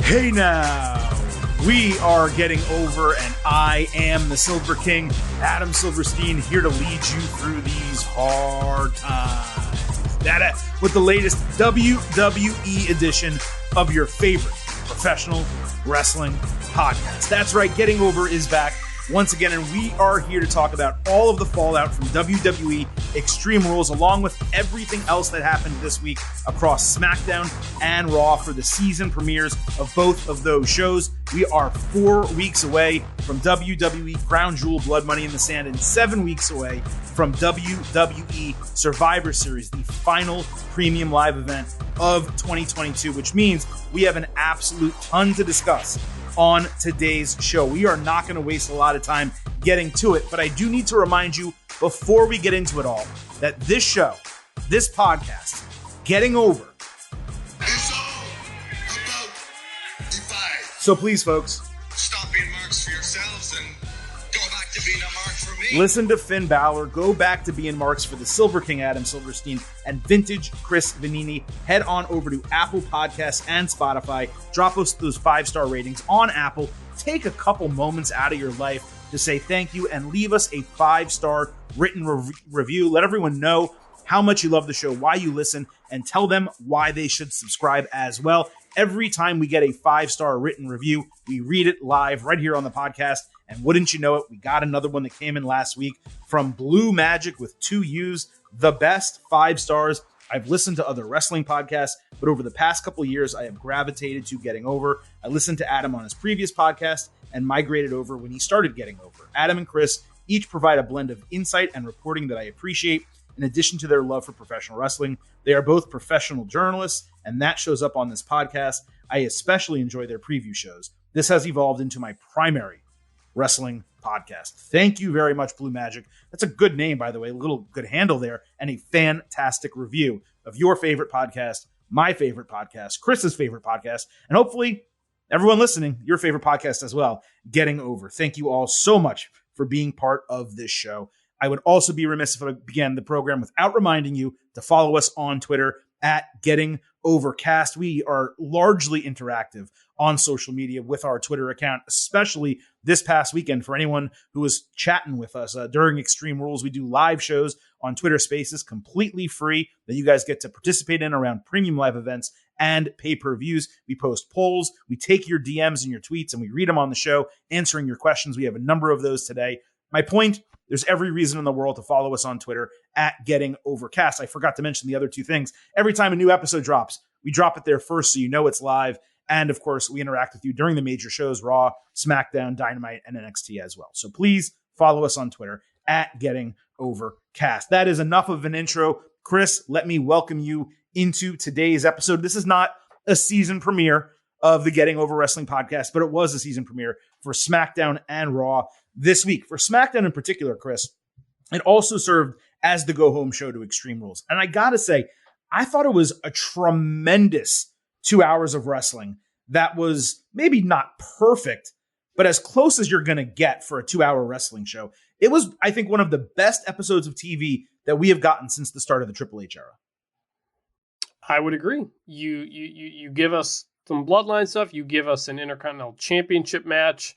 Hey now, we are getting over, and I am the Silver King, Adam Silverstein, here to lead you through these hard times. That with the latest WWE edition of your favorite professional wrestling podcast. That's right, Getting Over is back once again, and we are here to talk about all of the fallout from WWE Extreme Rules, along with everything else that happened this week across SmackDown and Raw for the season premieres of both of those shows. We are 4 weeks away from WWE Crown Jewel Blood Money in the Sand and 7 weeks away from WWE Survivor Series, the final premium live event of 2022, which means we have an absolute ton to discuss on today's show. We are not going to waste a lot of time getting to it, but I do need to remind you before we get into it all that this show, this podcast, Getting Over, it's all about the fight. So please, folks, Stop being marks for yourselves and go back to being a mark for me. Listen to Finn Balor, go back to being marks for the Silver King Adam Silverstein and Vintage Chris Vanini. Head on over to Apple Podcasts and Spotify. Drop us those 5-star ratings on Apple. Take a couple moments out of your life to say thank you and leave us a 5-star written review. Let everyone know how much you love the show, why you listen, and tell them why they should subscribe as well. Every time we get a 5-star written review, we read it live right here on the podcast. And wouldn't you know it, we got another one that came in last week from Blue Magic with 2 U's, the best 5 stars. I've listened to other wrestling podcasts, but over the past couple of years, I have gravitated to Getting Over. I listened to Adam on his previous podcast and migrated over when he started Getting Over. Adam and Chris each provide a blend of insight and reporting that I appreciate. In addition to their love for professional wrestling, they are both professional journalists, and that shows up on this podcast. I especially enjoy their preview shows. This has evolved into my primary wrestling podcast. Thank you very much, Blue Magic. That's a good name, by the way, a little good handle there, and a fantastic review of your favorite podcast, my favorite podcast, Chris's favorite podcast, and hopefully everyone listening, your favorite podcast as well, Getting Over. Thank you all so much for being part of this show. I would also be remiss if I began the program without reminding you to follow us on Twitter at Getting Overcast. We are largely interactive on social media with our Twitter account, especially this past weekend. For anyone who was chatting with us during Extreme Rules, we do live shows on Twitter Spaces completely free that you guys get to participate in around premium live events and pay-per-views. We post polls, we take your DMs and your tweets, and we read them on the show, answering your questions. We have a number of those today. My point, there's every reason in the world to follow us on Twitter at Getting Overcast. I forgot to mention the other 2 things. Every time a new episode drops, we drop it there first so you know it's live. And of course, we interact with you during the major shows, Raw, SmackDown, Dynamite, and NXT as well. So please follow us on Twitter at Getting Overcast. That is enough of an intro. Chris, let me welcome you into today's episode. This is not a season premiere of the Getting Over Wrestling podcast, but it was a season premiere for SmackDown and Raw this week. For SmackDown in particular, Chris, it also served as the go-home show to Extreme Rules. And I gotta say, I thought it was a tremendous 2 hours of wrestling that was maybe not perfect, but as close as you're going to get for a 2-hour wrestling show. It was, I think, one of the best episodes of TV that we have gotten since the start of the Triple H era. I would agree. You give us some Bloodline stuff. You give us an Intercontinental Championship match.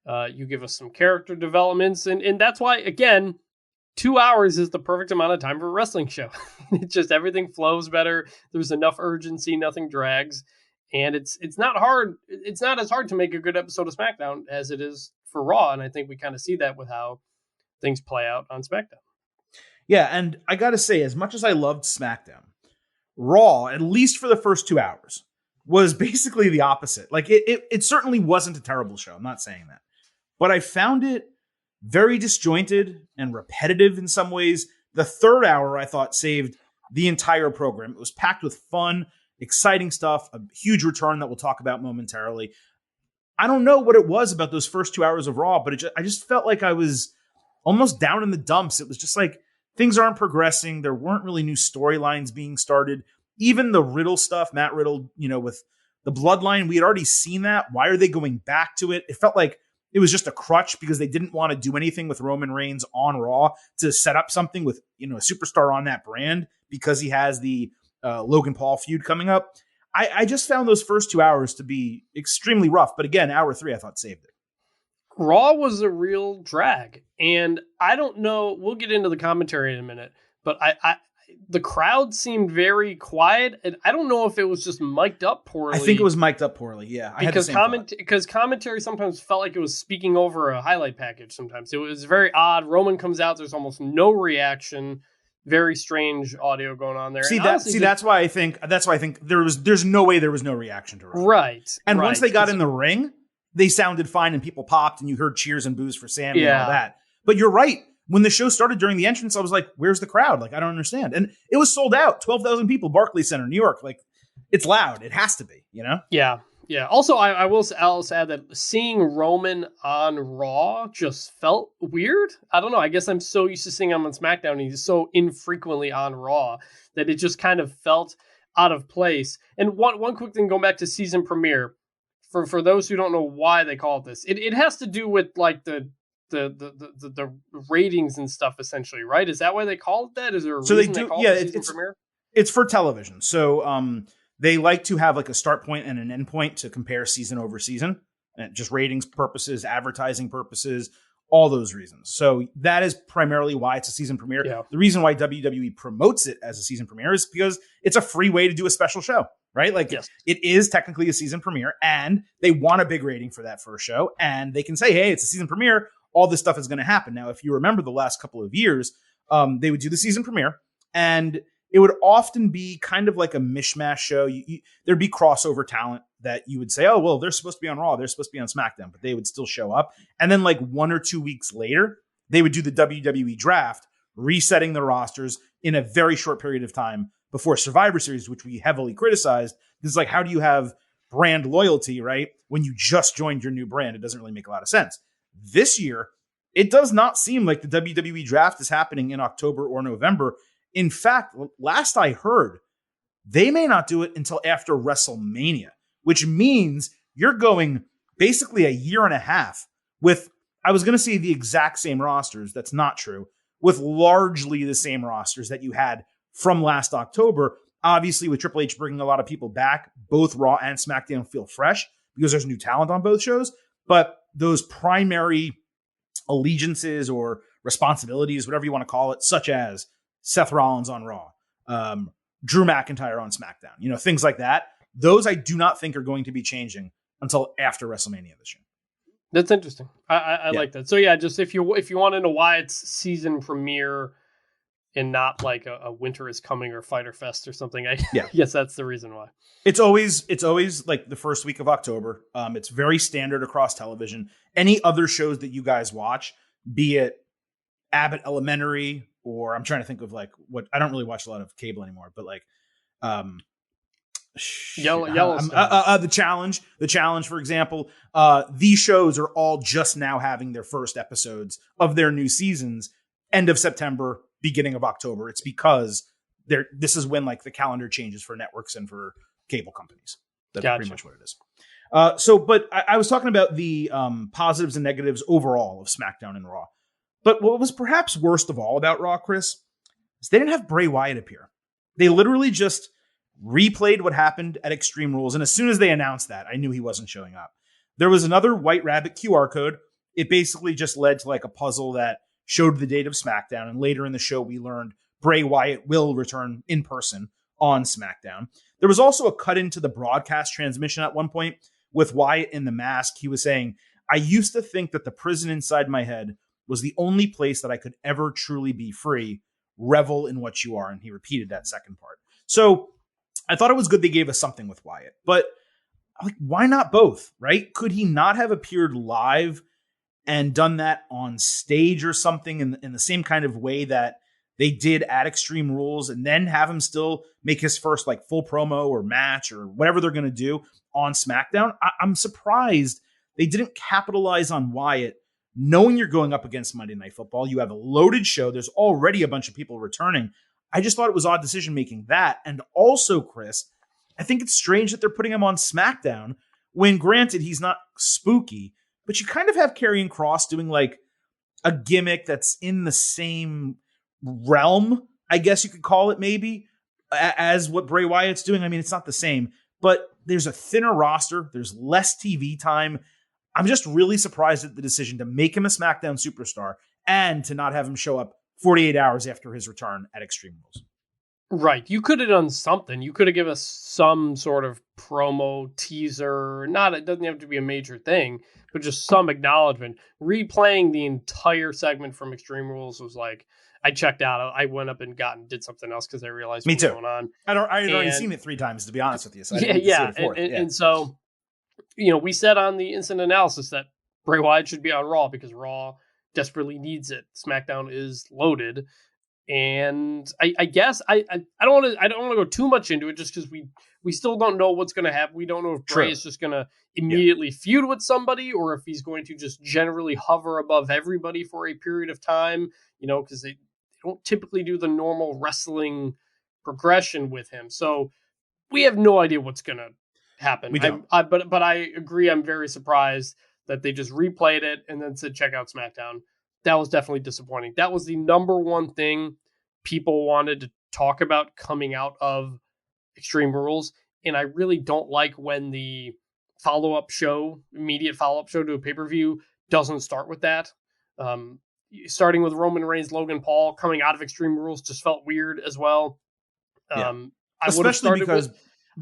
You give us some character developments. And that's why, again, 2 hours is the perfect amount of time for a wrestling show. It's just everything flows better. There's enough urgency. Nothing drags. And it's not hard. It's not as hard to make a good episode of SmackDown as it is for Raw. And I think we kind of see that with how things play out on SmackDown. Yeah, and I got to say, as much as I loved SmackDown, Raw, at least for the first 2 hours, was basically the opposite. Like, it certainly wasn't a terrible show. I'm not saying that. But I found it very disjointed and repetitive in some ways. The third hour, I thought, saved the entire program. It was packed with fun, exciting stuff, a huge return that we'll talk about momentarily. I don't know what it was about those first 2 hours of Raw, but I just felt like I was almost down in the dumps. It was just like things aren't progressing. There weren't really new storylines being started. Even the Riddle stuff, Matt Riddle, with the Bloodline, we had already seen that. Why are they going back to it? It felt like it was just a crutch because they didn't want to do anything with Roman Reigns on Raw to set up something with, a superstar on that brand because he has the Logan Paul feud coming up. I just found those first 2 hours to be extremely rough. But again, hour 3, I thought saved it. Raw was a real drag. And I don't know, we'll get into the commentary in a minute, but the crowd seemed very quiet. And I don't know if it was just mic'd up poorly. I think it was mic'd up poorly, yeah. Because commentary sometimes felt like it was speaking over a highlight package sometimes. It was very odd. Roman comes out, there's almost no reaction. Very strange audio going on there. That's why I think there's no way there was no reaction to it. Right. And once they got in the ring, they sounded fine and people popped and you heard cheers and boos for Sammy and all that. But you're right. When the show started during the entrance, I was like, where's the crowd? Like, I don't understand. And it was sold out. 12,000 people, Barclays Center, New York. Like, it's loud. It has to be, you know? Yeah. Yeah. Also, I will also add that seeing Roman on Raw just felt weird. I don't know. I guess I'm so used to seeing him on SmackDown and he's so infrequently on Raw that it just kind of felt out of place. And one quick thing, going back to season premiere, for those who don't know why they call it this, it has to do with like the ratings and stuff essentially, right? Is that why they call it that? Is there a reason they call it season premiere? It's for television. So, they like to have like a start point and an end point to compare season over season, and just ratings purposes, advertising purposes, all those reasons. So that is primarily why it's a season premiere. Yeah. The reason why WWE promotes it as a season premiere is because it's a free way to do a special show, right? Like It is technically a season premiere and they want a big rating for that first show. And they can say, hey, it's a season premiere. All this stuff is going to happen. Now, if you remember the last couple of years, they would do the season premiere and it would often be kind of like a mishmash show. There'd be crossover talent that you would say, oh, well, they're supposed to be on Raw. They're supposed to be on SmackDown, but they would still show up. And then like 1 or 2 weeks later, they would do the WWE draft, resetting the rosters in a very short period of time before Survivor Series, which we heavily criticized. This is like, how do you have brand loyalty, right? When you just joined your new brand, it doesn't really make a lot of sense. This year, it does not seem like the WWE draft is happening in October or November. In fact, last I heard, they may not do it until after WrestleMania, which means you're going basically a year and a half with, I was going to say the exact same rosters. That's not true. With largely the same rosters that you had from last October. Obviously, with Triple H bringing a lot of people back, both Raw and SmackDown feel fresh because there's new talent on both shows. But those primary allegiances or responsibilities, whatever you want to call it, such as Seth Rollins on Raw, Drew McIntyre on SmackDown, things like that. Those I do not think are going to be changing until after WrestleMania this year. That's interesting. I like that. So yeah, just if you want to know why it's season premiere and not like a Winter is Coming or Fyter Fest or something, yes, that's the reason why. It's always like the first week of October. It's very standard across television. Any other shows that you guys watch, be it Abbott Elementary, or I'm trying to think of like what, I don't really watch a lot of cable anymore, but like Yellowstone. The Challenge, for example. These shows are all just now having their first episodes of their new seasons, end of September, beginning of October. It's because this is when like the calendar changes for networks and for cable companies. That's pretty much what it is. But I was talking about the positives and negatives overall of SmackDown and Raw. But what was perhaps worst of all about Raw, Chris, is they didn't have Bray Wyatt appear. They literally just replayed what happened at Extreme Rules. And as soon as they announced that, I knew he wasn't showing up. There was another White Rabbit QR code. It basically just led to like a puzzle that showed the date of SmackDown. And later in the show, we learned Bray Wyatt will return in person on SmackDown. There was also a cut into the broadcast transmission at one point with Wyatt in the mask. He was saying, I used to think that the prison inside my head was the only place that I could ever truly be free. Revel in what you are. And he repeated that second part. So I thought it was good they gave us something with Wyatt, but like, why not both, right? Could he not have appeared live and done that on stage or something in the same kind of way that they did at Extreme Rules, and then have him still make his first like full promo or match or whatever they're going to do on SmackDown? I'm surprised they didn't capitalize on Wyatt, knowing you're going up against Monday Night Football. You have a loaded show. There's already a bunch of people returning. I just thought it was odd decision making that. And also, Chris, I think it's strange that they're putting him on SmackDown when, granted, he's not spooky, but you kind of have Karrion Kross doing like a gimmick that's in the same realm, I guess you could call it maybe, as what Bray Wyatt's doing. I mean, it's not the same, but there's a thinner roster. There's less TV time. I'm just really surprised at the decision to make him a SmackDown superstar and to not have him show up 48 hours after his return at Extreme Rules. Right. You could have done something. You could have given us some sort of promo teaser. It doesn't have to be a major thing, but just some acknowledgement. Replaying the entire segment from Extreme Rules was like, I checked out. I went up and did something else because I realized what was going on. I'd already seen it 3 times, to be honest with you. So And so, we said on the instant analysis that Bray Wyatt should be on Raw because Raw desperately needs it. SmackDown is loaded. And I guess I don't want to go too much into it just because we still don't know what's going to happen. We don't know if Bray is just going to immediately feud with somebody or if he's going to just generally hover above everybody for a period of time, because they don't typically do the normal wrestling progression with him. So we have no idea what's going to happen. We don't. But I agree. I'm very surprised that they just replayed it and then said, check out SmackDown. That was definitely disappointing. That was the number one thing people wanted to talk about coming out of Extreme Rules. And I really don't like when the immediate follow-up show to a pay-per-view doesn't start with that. Starting with Roman Reigns, Logan Paul coming out of Extreme Rules just felt weird as well. I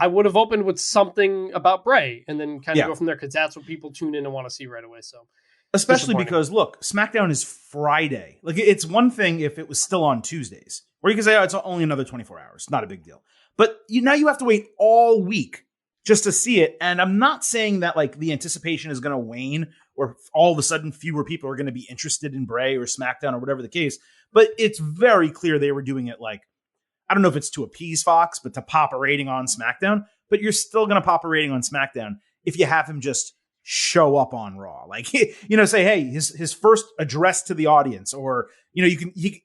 would have opened with something about Bray and then kind of go from there because that's what people tune in and want to see right away. So. Especially because, look, SmackDown is Friday. Like, it's one thing if it was still on Tuesdays, where you can say, oh, it's only another 24 hours. Not a big deal. But now you have to wait all week just to see it. And I'm not saying that, like, the anticipation is going to wane or all of a sudden fewer people are going to be interested in Bray or SmackDown or whatever the case. But it's very clear they were doing it, like, I don't know if it's to appease Fox, but to pop a rating on SmackDown. But you're still going to pop a rating on SmackDown if you have him just show up on Raw, like, say, hey, his first address to the audience, or,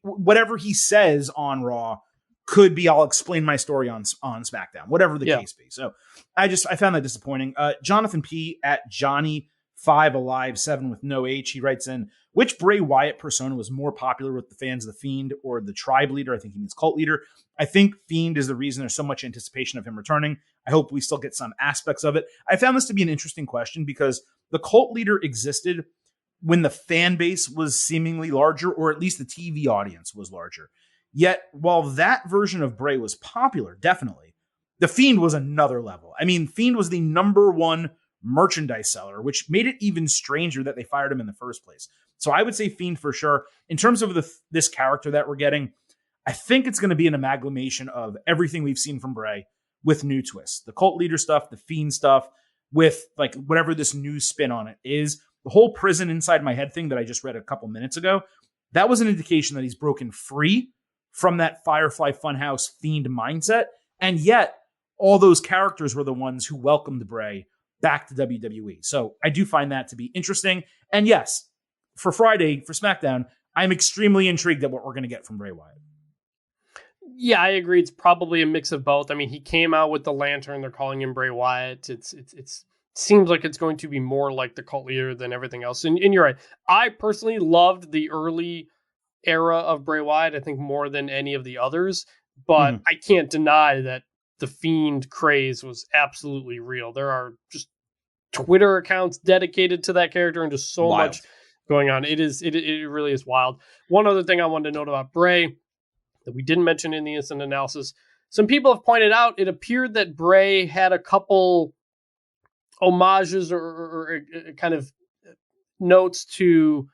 whatever he says on Raw could be, I'll explain my story on SmackDown, whatever the case be. So I found that disappointing. Jonathan P at Johnny5Alive7 with no H. He writes in, which Bray Wyatt persona was more popular with the fans of The Fiend or the Tribe Leader? I think he means Cult Leader. I think Fiend is the reason there's so much anticipation of him returning. I hope we still get some aspects of it. I found this to be an interesting question because the Cult Leader existed when the fan base was seemingly larger, or at least the TV audience was larger. Yet, while that version of Bray was popular, definitely, the Fiend was another level. I mean, Fiend was the number one merchandise seller, which made it even stranger that they fired him in the first place. So I would say Fiend for sure. In terms of this character that we're getting, I think it's going to be an amalgamation of everything we've seen from Bray with new twists. The Cult Leader stuff, the Fiend stuff, with like whatever this new spin on it is. The whole prison inside my head thing that I just read a couple minutes ago, that was an indication that he's broken free from that Firefly Funhouse Fiend mindset. And yet, all those characters were the ones who welcomed Bray back to WWE. So I do find that to be interesting. And yes, for Friday, for SmackDown, I'm extremely intrigued at what we're going to get from Bray Wyatt. Yeah, I agree. It's probably a mix of both. I mean, he came out with the lantern. They're calling him Bray Wyatt. It seems like it's going to be more like the Cult Leader than everything else. And you're right. I personally loved the early era of Bray Wyatt, I think more than any of the others. But I can't deny that the Fiend craze was absolutely real. There are just Twitter accounts dedicated to that character and just so much going on. It really is wild. One other thing I wanted to note about Bray that we didn't mention in the instant analysis. Some people have pointed out it appeared that Bray had a couple homages or kind of notes to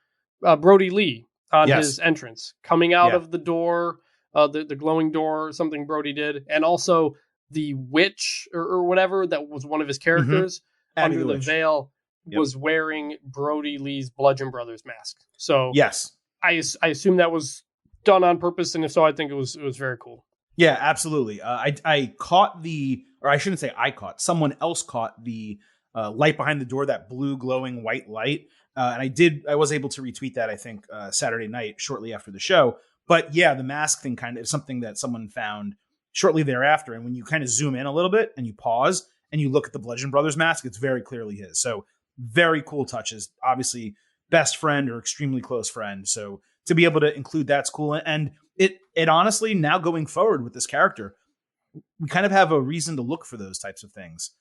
Brody Lee on his entrance coming out of the door, the glowing door, something Brody did. And also the witch or whatever that was one of his characters under the veil was wearing Brody Lee's Bludgeon Brothers mask. So yes, I assume that was done on purpose, and if so, I think it was very cool. Yeah, absolutely. I caught someone else caught the light behind the door, that blue glowing white light, and I was able to retweet that, I think, Saturday night shortly after the show. But yeah, the mask thing kind of is something that someone found shortly thereafter, and when you kind of zoom in a little bit and you pause and you look at the Bludgeon Brothers mask, it's very clearly his. So very cool touches. Obviously, best friend or extremely close friend. So to be able to include that's cool. And it honestly, now going forward with this character, we kind of have a reason to look for those types of things.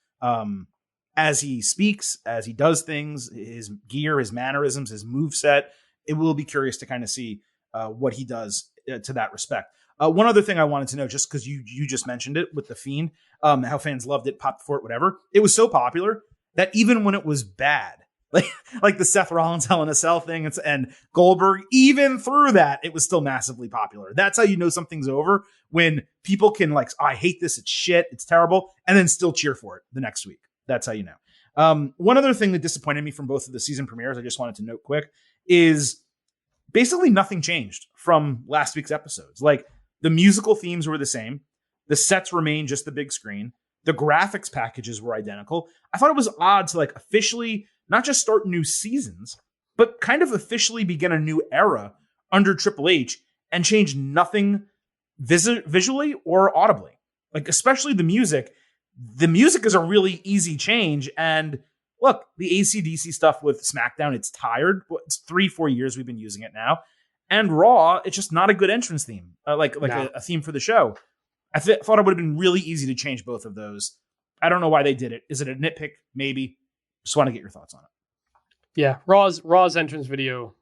As he speaks, as he does things, his gear, his mannerisms, his moveset, it will be curious to kind of see what he does to that respect. One other thing I wanted to know, just because you just mentioned it with The Fiend, how fans loved it, popped for it, whatever. It was so popular that even when it was bad, like the Seth Rollins Hell in a Cell thing and Goldberg, even through that, it was still massively popular. That's how you know something's over, when people can oh, I hate this, it's shit, it's terrible, and then still cheer for it the next week. That's how you know. One other thing that disappointed me from both of the season premieres, I just wanted to note quick, is basically nothing changed from last week's episodes. Like, the musical themes were the same. The sets remained just the big screen. The graphics packages were identical. I thought it was odd to officially not just start new seasons, but kind of officially begin a new era under Triple H and change nothing visually or audibly. Especially the music. The music is a really easy change. And look, the AC/DC stuff with SmackDown, it's tired. It's 3-4 years we've been using it now. And Raw, it's just not a good entrance theme, a theme for the show. I thought it would have been really easy to change both of those. I don't know why they did it. Is it a nitpick? Maybe. Just want to get your thoughts on it. Yeah, Raw's entrance video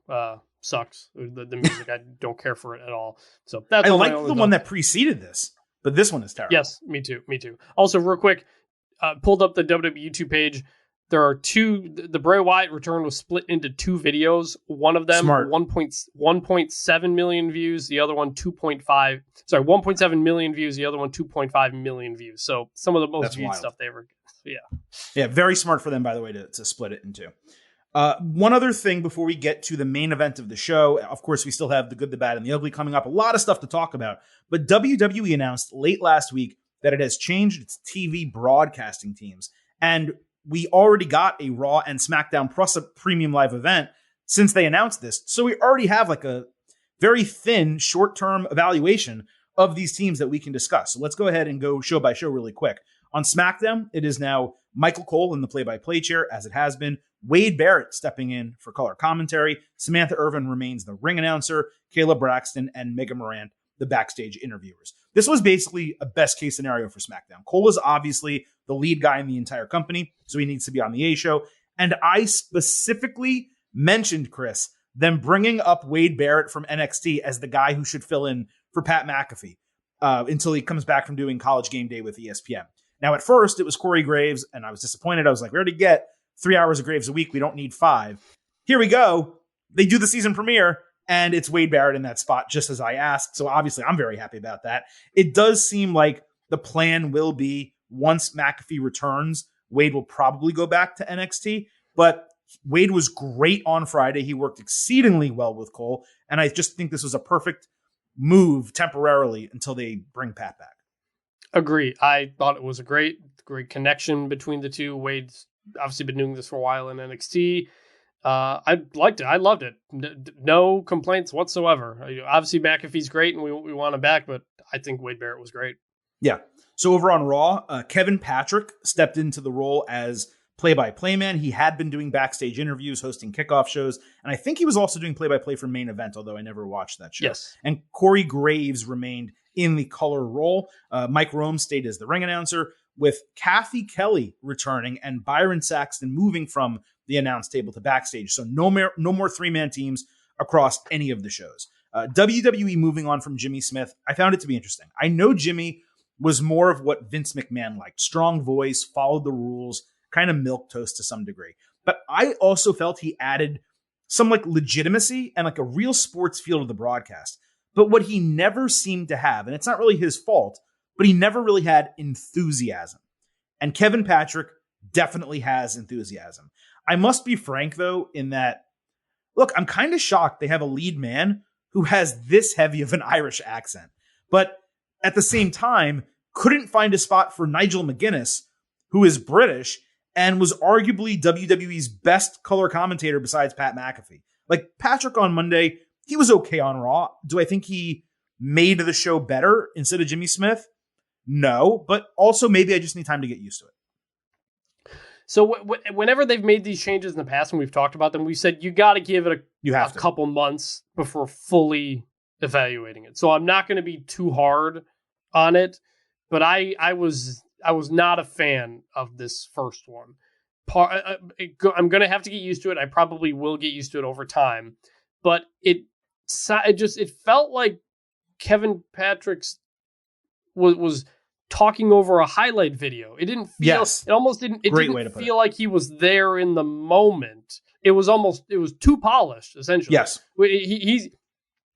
sucks. The music, I don't care for it at all. So that's I like the one that preceded this, but this one is terrible. Yes, me too. Also, real quick, pulled up the WWE YouTube page. There are the Bray Wyatt return was split into 2 videos. One of them, 1.7 million views. The other one, 1.7 million views. The other one, 2.5 million views. So some of the most viewed stuff they ever. Yeah. Yeah. Very smart for them, by the way, to split it in 2. One other thing before we get to the main event of the show. Of course, we still have the good, the bad, and the ugly coming up. A lot of stuff to talk about. But WWE announced late last week that it has changed its TV broadcasting teams. And we already got a Raw and SmackDown plus a premium live event since they announced this. So we already have a very thin short-term evaluation of these teams that we can discuss. So let's go ahead and go show by show really quick. On SmackDown, it is now Michael Cole in the play-by-play chair, as it has been. Wade Barrett stepping in for color commentary. Samantha Irvin remains the ring announcer. Kayla Braxton and Mega Morant, the backstage interviewers. This was basically a best-case scenario for SmackDown. Cole is obviously the lead guy in the entire company, so he needs to be on the A show. And I specifically mentioned, Chris, them bringing up Wade Barrett from NXT as the guy who should fill in for Pat McAfee until he comes back from doing College Game Day with ESPN. Now, at first, it was Corey Graves, and I was disappointed. I was like, we already get 3 hours of Graves a week. We don't need 5. Here we go. They do the season premiere, and it's Wade Barrett in that spot, just as I asked. So obviously, I'm very happy about that. It does seem like the plan will be, once McAfee returns, Wade will probably go back to NXT. But Wade was great on Friday. He worked exceedingly well with Cole. And I just think this was a perfect move temporarily until they bring Pat back. Agree. I thought it was a great connection between the two. Wade's obviously been doing this for a while in NXT. I liked it. I loved it. No complaints whatsoever. Obviously, McAfee's great and we want him back, but I think Wade Barrett was great. Yeah. So over on Raw, Kevin Patrick stepped into the role as play-by-play man. He had been doing backstage interviews, hosting kickoff shows, and I think he was also doing play-by-play for Main Event, although I never watched that show. Yes. And Corey Graves remained in the color role. Mike Rome stayed as the ring announcer, with Kathy Kelly returning and Byron Saxton moving from the announce table to backstage. So no more 3-man teams across any of the shows. WWE moving on from Jimmy Smith. I found it to be interesting. I know Jimmy was more of what Vince McMahon liked. Strong voice, followed the rules, kind of milquetoast to some degree. But I also felt he added some legitimacy and a real sports feel to the broadcast. But what he never seemed to have, and it's not really his fault, but he never really had enthusiasm. And Kevin Patrick definitely has enthusiasm. I must be frank, though, in that, look, I'm kind of shocked they have a lead man who has this heavy of an Irish accent. But at the same time, couldn't find a spot for Nigel McGuinness, who is British and was arguably WWE's best color commentator besides Pat McAfee. Patrick on Monday, he was okay on Raw. Do I think he made the show better instead of Jimmy Smith? No, but also maybe I just need time to get used to it. So whenever they've made these changes in the past, and we've talked about them, we said you got to give it a couple months before fully evaluating it. So I'm not going to be too hard on it, but I was not a fan of this first one. I'm going to have to get used to it. I probably will get used to it over time, but it felt like Kevin Patrick's was talking over a highlight video. It didn't feel, yes. It almost didn't, it didn't feel like he was there in the moment. It was too polished, essentially. Yes.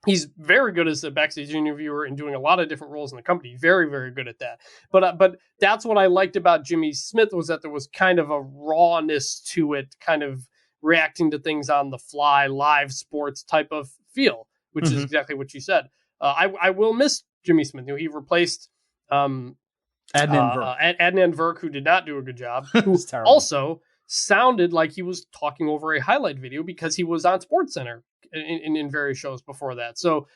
He's very good as a backstage interviewer and doing a lot of different roles in the company. Very, very good at that. But that's what I liked about Jimmy Smith, was that there was kind of a rawness to it, kind of reacting to things on the fly, live sports type of feel, which is exactly what you said. I will miss Jimmy Smith. He replaced Adnan Virk, who did not do a good job, who also sounded like he was talking over a highlight video because he was on SportsCenter in various shows before that. So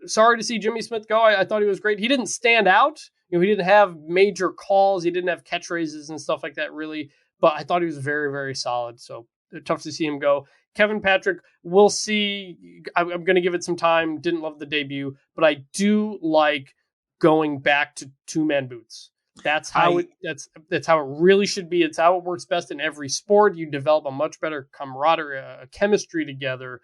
sorry to see Jimmy Smith go. I thought he was great. He didn't stand out. He didn't have major calls. He didn't have catchphrases and stuff like that, really. But I thought he was very, very solid. So tough to see him go. Kevin Patrick, we'll see. I'm going to give it some time. Didn't love the debut, but I do like going back to two-man boots. That's how that's how it really should be. It's how it works best in every sport. You develop a much better camaraderie, a chemistry together.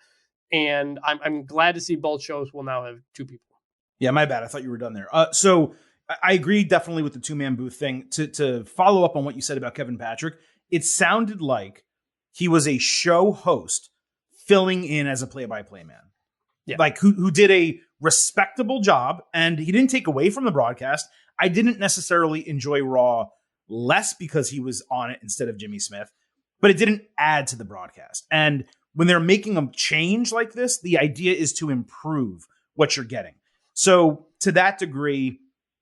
And I'm glad to see both shows will now have two people. Yeah, my bad. I thought you were done there. So I agree definitely with the two-man booth thing. To follow up on what you said about Kevin Patrick, it sounded like he was a show host filling in as a play-by-play man. Yeah. Like who did a respectable job, and he didn't take away from the broadcast. I didn't necessarily enjoy Raw less because he was on it instead of Jimmy Smith, but it didn't add to the broadcast. And when they're making a change like this, the idea is to improve what you're getting. So to that degree,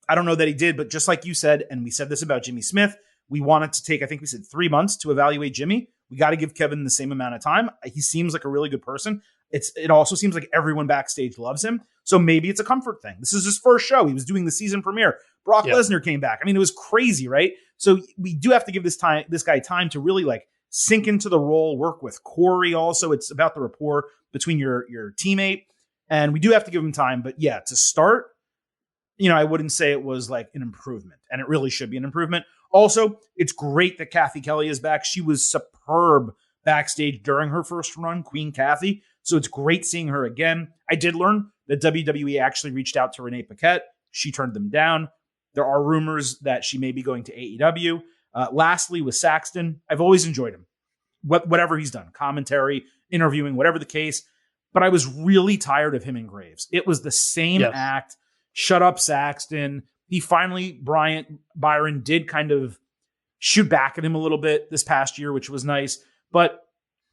I don't know that he did, but just like you said, and we said this about Jimmy Smith, we wanted to take, I think we said 3 months to evaluate Jimmy. We got to give Kevin the same amount of time. He seems like a really good person. It also seems like everyone backstage loves him. So maybe it's a comfort thing. This is his first show. He was doing the season premiere. Brock Lesnar came back. I mean, it was crazy, right? So we do have to give this guy time to really like sink into the role, work with Corey. Also, it's about the rapport between your teammate. And we do have to give him time. But yeah, to start, I wouldn't say it was like an improvement, and it really should be an improvement. Also, it's great that Kathy Kelly is back. She was superb backstage during her first run, Queen Kathy. So it's great seeing her again. I did learn that WWE actually reached out to Renee Paquette. She turned them down. There are rumors that she may be going to AEW. Lastly, with Saxton, I've always enjoyed him. Whatever he's done, commentary, interviewing, whatever the case. But I was really tired of him and Graves. It was the same act. Shut up, Saxton. He finally, Byron did kind of shoot back at him a little bit this past year, which was nice. But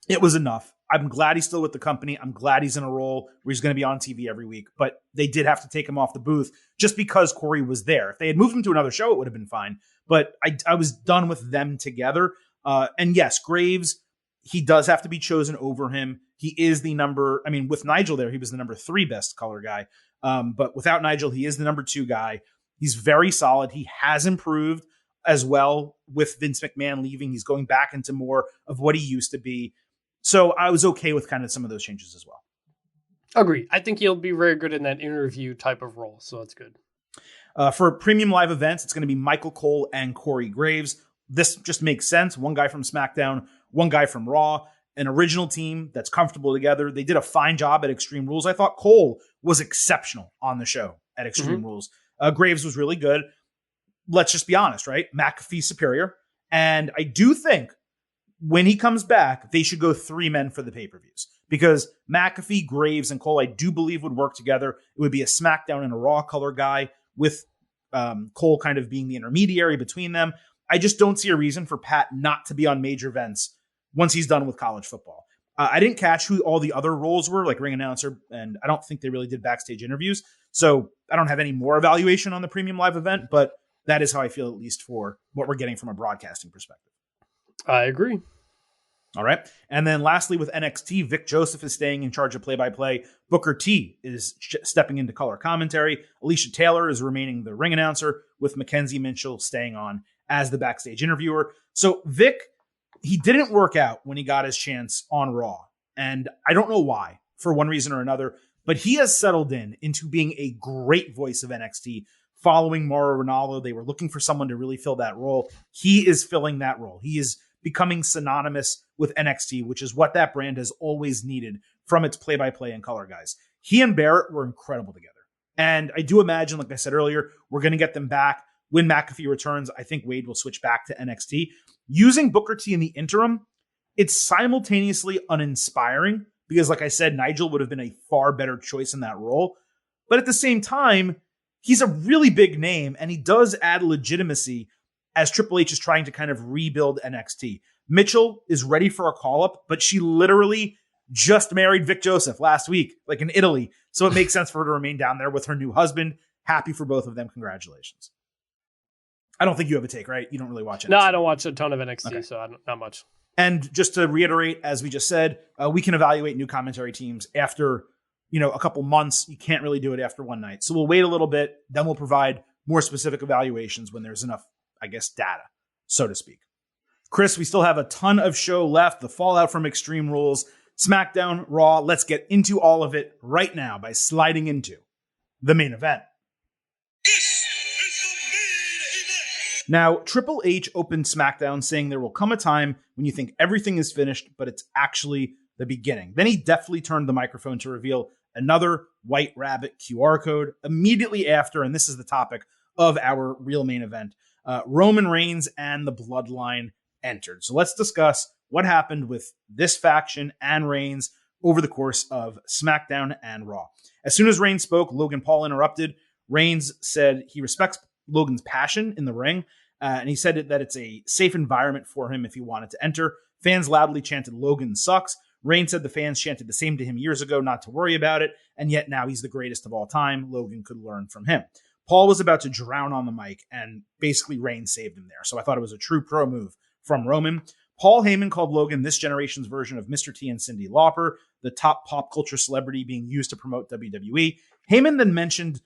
it was enough. I'm glad he's still with the company. I'm glad he's in a role where he's going to be on TV every week. But they did have to take him off the booth just because Corey was there. If they had moved him to another show, it would have been fine. But I was done with them together. And yes, Graves, he does have to be chosen over him. He is with Nigel there, he was the number 3 best color guy. But without Nigel, he is the number 2 guy. He's very solid. He has improved as well with Vince McMahon leaving. He's going back into more of what he used to be. So I was okay with kind of some of those changes as well. Agree. I think he'll be very good in that interview type of role. So that's good. For premium live events, it's going to be Michael Cole and Corey Graves. This just makes sense. One guy from SmackDown, one guy from Raw, an original team that's comfortable together. They did a fine job at Extreme Rules. I thought Cole was exceptional on the show at Extreme Rules. Graves was really good. Let's just be honest, right? McAfee's superior. And I do think when he comes back, they should go 3 men for the pay-per-views, because McAfee, Graves, and Cole, I do believe would work together. It would be a SmackDown and a Raw color guy with Cole kind of being the intermediary between them. I just don't see a reason for Pat not to be on major events once he's done with college football. I didn't catch who all the other roles were, like ring announcer, and I don't think they really did backstage interviews. So I don't have any more evaluation on the premium live event, but that is how I feel, at least for what we're getting from a broadcasting perspective. I agree. All right. And then lastly, with NXT, Vic Joseph is staying in charge of play-by-play. Booker T is stepping into color commentary. Alicia Taylor is remaining the ring announcer, with Mackenzie Mitchell staying on as the backstage interviewer. So Vic, he didn't work out when he got his chance on Raw. And I don't know why, for one reason or another, but he has settled into being a great voice of NXT following Mauro Ranallo. They were looking for someone to really fill that role. He is filling that role. He is becoming synonymous with NXT, which is what that brand has always needed from its play-by-play and color guys. He and Barrett were incredible together. And I do imagine, like I said earlier, we're going to get them back. When McAfee returns, I think Wade will switch back to NXT. Using Booker T in the interim, it's simultaneously uninspiring because, like I said, Nigel would have been a far better choice in that role. But at the same time, he's a really big name, and he does add legitimacy as Triple H is trying to kind of rebuild NXT. Mitchell is ready for a call-up, but she literally just married Vic Joseph last week, like in Italy. So it makes sense for her to remain down there with her new husband. Happy for both of them. Congratulations. I don't think you have a take, right? You don't really watch it. No, I don't watch a ton of NXT, okay. So not much. And just to reiterate, as we just said, we can evaluate new commentary teams after, a couple months. You can't really do it after one night. So we'll wait a little bit. Then we'll provide more specific evaluations when there's enough, data, so to speak. Chris, we still have a ton of show left. The fallout from Extreme Rules, SmackDown, Raw. Let's get into all of it right now by sliding into the main event. Now, Triple H opened SmackDown saying there will come a time when you think everything is finished, but it's actually the beginning. Then he deftly turned the microphone to reveal another White Rabbit QR code immediately after, and this is the topic of our real main event, Roman Reigns and the Bloodline entered. So let's discuss what happened with this faction and Reigns over the course of SmackDown and Raw. As soon as Reigns spoke, Logan Paul interrupted. Reigns said he respects Logan's passion in the ring, and he said that it's a safe environment for him if he wanted to enter. Fans loudly chanted, "Logan sucks." Reigns said the fans chanted the same to him years ago, not to worry about it, and yet now he's the greatest of all time. Logan could learn from him. Paul was about to drown on the mic, and basically Reigns saved him there. So I thought it was a true pro move from Roman. Paul Heyman called Logan this generation's version of Mr. T and Cyndi Lauper, the top pop culture celebrity being used to promote WWE. Heyman then mentioned,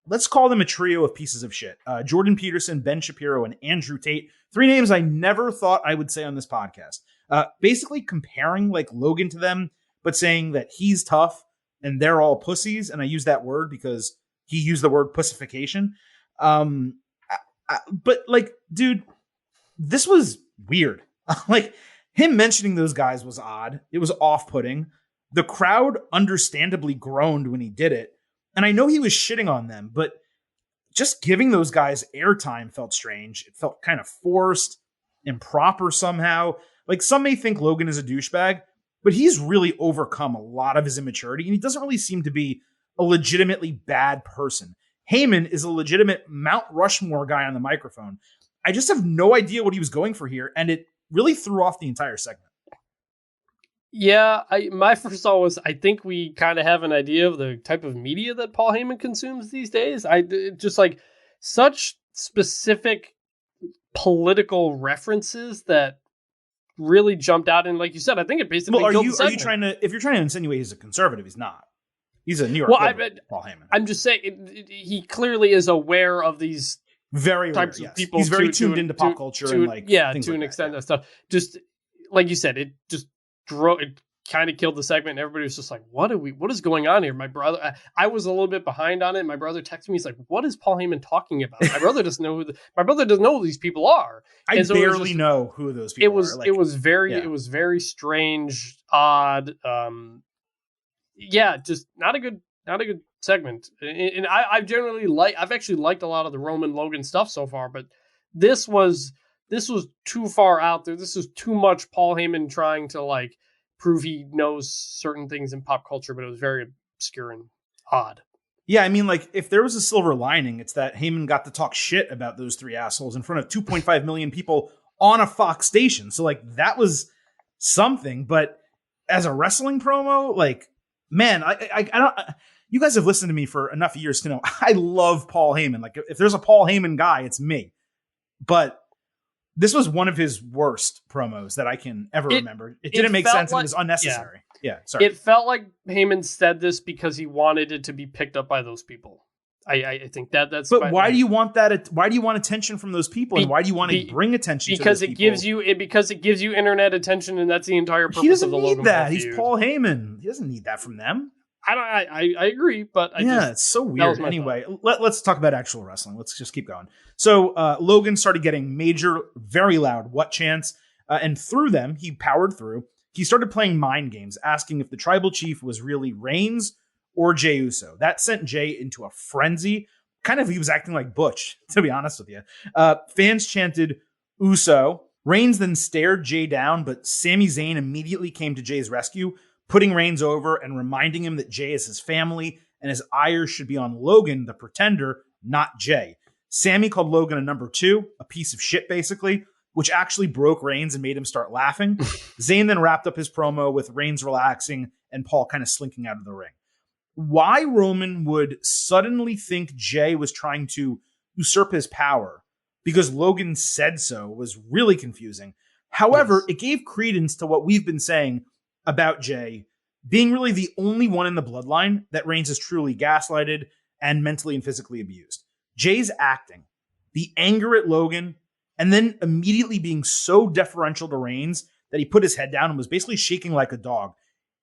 let's call them a trio of pieces of shit. Jordan Peterson, Ben Shapiro, and Andrew Tate. 3 names I never thought I would say on this podcast. Basically comparing like Logan to them, but saying that he's tough and they're all pussies. And I use that word because he used the word pussification. But like, dude, this was weird. Like him mentioning those guys was odd. It was off-putting. The crowd understandably groaned when he did it. And I know he was shitting on them, but just giving those guys airtime felt strange. It felt kind of forced, improper somehow. Like some may think Logan is a douchebag, but he's really overcome a lot of his immaturity, and he doesn't really seem to be a legitimately bad person. Heyman is a legitimate Mount Rushmore guy on the microphone. I just have no idea what he was going for here, and it really threw off the entire segment. Yeah, my first thought was I think we kind of have an idea of the type of media that Paul Heyman consumes these days. Just like such specific political references that really jumped out, and like you said, I think it basically. Well, are you trying to? If you're trying to insinuate he's a conservative, he's not. He's a New York. Paul Heyman. I'm just saying he clearly is aware of these very types of people. He's very tuned into pop culture and like to an extent that stuff. Just like you said, it kind of killed the segment, and everybody was just like, what is going on here? My brother, I was a little bit behind on it. My brother texted me, he's like, what is Paul Heyman talking about? My brother doesn't know who these people are. I barely know who those people are. It was very strange, odd. Just not a good segment. And I've actually liked a lot of the Roman Logan stuff so far, but this was too far out there. This was too much Paul Heyman trying to like prove he knows certain things in pop culture, but it was very obscure and odd. Yeah, I mean, like, if there was a silver lining, it's that Heyman got to talk shit about those 3 assholes in front of 2.5 million people on a Fox station. So, like, that was something. But as a wrestling promo, like, man, I don't. You guys have listened to me for enough years to know I love Paul Heyman. Like, if there's a Paul Heyman guy, it's me. But this was one of his worst promos that I can ever remember. It didn't make sense and it was unnecessary. Yeah, sorry. It felt like Heyman said this because he wanted it to be picked up by those people. I think that's. But why do you want that? Why do you want attention from those people? And why do you want to bring attention? Because to those because it gives you internet attention, and that's the entire purpose of the Logan Paul feud. He's Paul Heyman. He doesn't need that from them. I agree, but it's so weird. Anyway, let's talk about actual wrestling. Let's just keep going. So Logan started getting major, very loud what chants, and through them, he powered through. He started playing mind games, asking if the tribal chief was really Reigns or Jey Uso. That sent Jey into a frenzy. Kind of, he was acting like Butch, to be honest with you. Fans chanted Uso. Reigns then stared Jey down, but Sami Zayn immediately came to Jey's rescue, putting Reigns over and reminding him that Jey is his family and his ire should be on Logan, the pretender, not Jey. Sami called Logan a number 2, a piece of shit basically, which actually broke Reigns and made him start laughing. Zayn then wrapped up his promo with Reigns relaxing and Paul kind of slinking out of the ring. Why Roman would suddenly think Jey was trying to usurp his power because Logan said so was really confusing. However, It gave credence to what we've been saying about Jey being really the only one in the bloodline that Reigns is truly gaslighted and mentally and physically abused. Jey's acting, the anger at Logan, and then immediately being so deferential to Reigns that he put his head down and was basically shaking like a dog.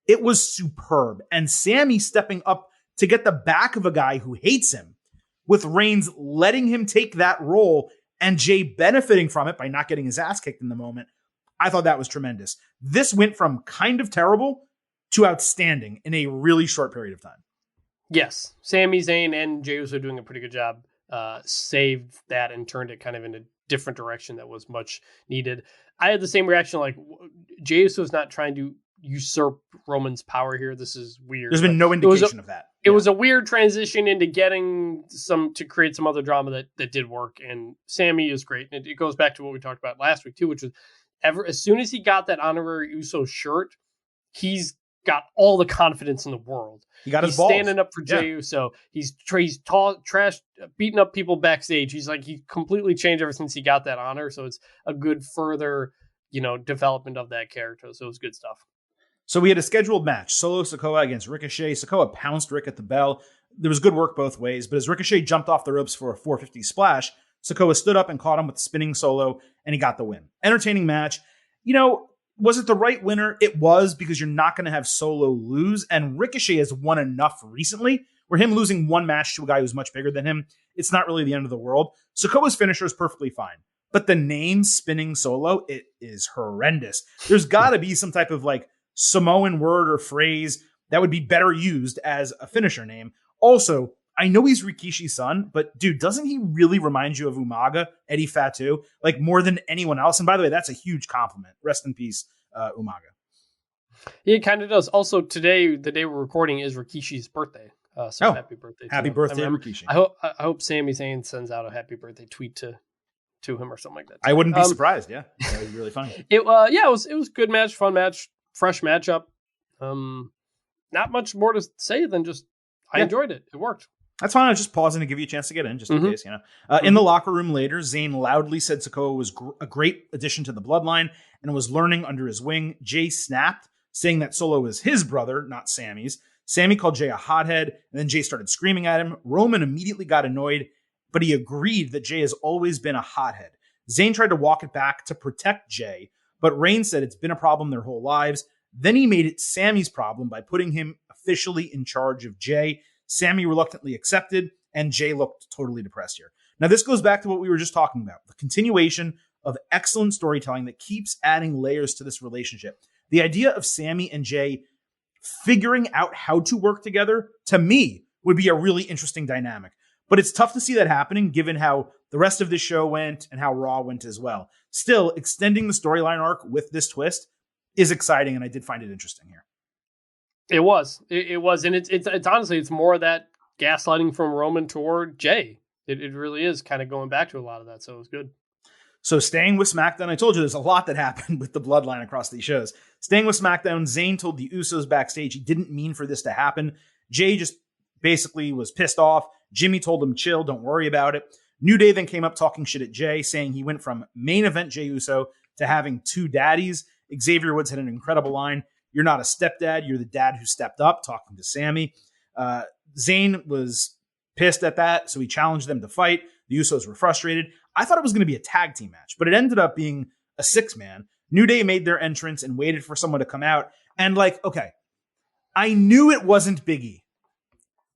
It was superb. And Sami stepping up to get the back of a guy who hates him, with Reigns letting him take that role and Jey benefiting from it by not getting his ass kicked in the moment. I thought that was tremendous. This went from kind of terrible to outstanding in a really short period of time. Yes. Sami Zayn and Jey Uso doing a pretty good job. Saved that and turned it kind of in a different direction that was much needed. I had the same reaction, like Jey Uso is not trying to usurp Roman's power here. This is weird. There's been no indication of that. It was a weird transition into getting to create some other drama that did work. And Sami is great. And it goes back to what we talked about last week too, which was as soon as he got that honorary Uso shirt, he's got all the confidence in the world. He got his balls. Standing up for Jey Uso. He's trash, beating up people backstage. He completely changed ever since he got that honor. So it's a good further, development of that character. So it was good stuff. So we had a scheduled match, Solo Sikoa against Ricochet. Sikoa pounced Rick at the bell. There was good work both ways, but as Ricochet jumped off the ropes for a 450 splash, Sikoa stood up and caught him with spinning Solo, and he got the win. Entertaining match. Was it the right winner? It was, because you're not going to have Solo lose, and Ricochet has won enough recently where him losing one match to a guy who's much bigger than him, it's not really the end of the world. Sikoa's finisher is perfectly fine, but the name spinning Solo, it is horrendous. There's got to be some type of Samoan word or phrase that would be better used as a finisher name. Also, I know he's Rikishi's son, but dude, doesn't he really remind you of Umaga, Eddie Fatu, more than anyone else? And by the way, that's a huge compliment. Rest in peace, Umaga. It kind of does. Also, today, the day we're recording, is Rikishi's birthday. Happy birthday! Happy birthday, Rikishi. I hope Sami Zayn sends out a happy birthday tweet to him or something like that. I wouldn't be surprised. Yeah, that would be really funny. It was a good match, fun match. Fresh matchup. Not much more to say than just I enjoyed it. It worked. That's fine. I was just pausing to give you a chance to get in, just in case, In the locker room later, Zayn loudly said Sikoa was a great addition to the bloodline and was learning under his wing. Jey snapped, saying that Solo was his brother, not Sami's. Sami called Jey a hothead, and then Jey started screaming at him. Roman immediately got annoyed, but he agreed that Jey has always been a hothead. Zayn tried to walk it back to protect Jey, but Reigns said it's been a problem their whole lives. Then he made it Sami's problem by putting him officially in charge of Jey. Sami reluctantly accepted, and Jey looked totally depressed here. Now, this goes back to what we were just talking about, the continuation of excellent storytelling that keeps adding layers to this relationship. The idea of Sami and Jey figuring out how to work together, to me, would be a really interesting dynamic. But it's tough to see that happening given how the rest of this show went and how Raw went as well. Still, extending the storyline arc with this twist is exciting, and I did find it interesting here. It was. It was. And it's honestly, it's more of that gaslighting from Roman toward Jey. It really is kind of going back to a lot of that, so it was good. So staying with SmackDown, I told you there's a lot that happened with the bloodline across these shows. Staying with SmackDown, Zayn told the Usos backstage he didn't mean for this to happen. Jey just basically was pissed off. Jimmy told him, chill, don't worry about it. New Day then came up talking shit at Jey, saying he went from main event Jey Uso to having two daddies. Xavier Woods had an incredible line. You're not a stepdad, you're the dad who stepped up, talking to Sami. Zayn was pissed at that, so he challenged them to fight. The Usos were frustrated. I thought it was going to be a tag team match, but it ended up being a 6-man. New Day made their entrance and waited for someone to come out. And okay, I knew it wasn't Big E,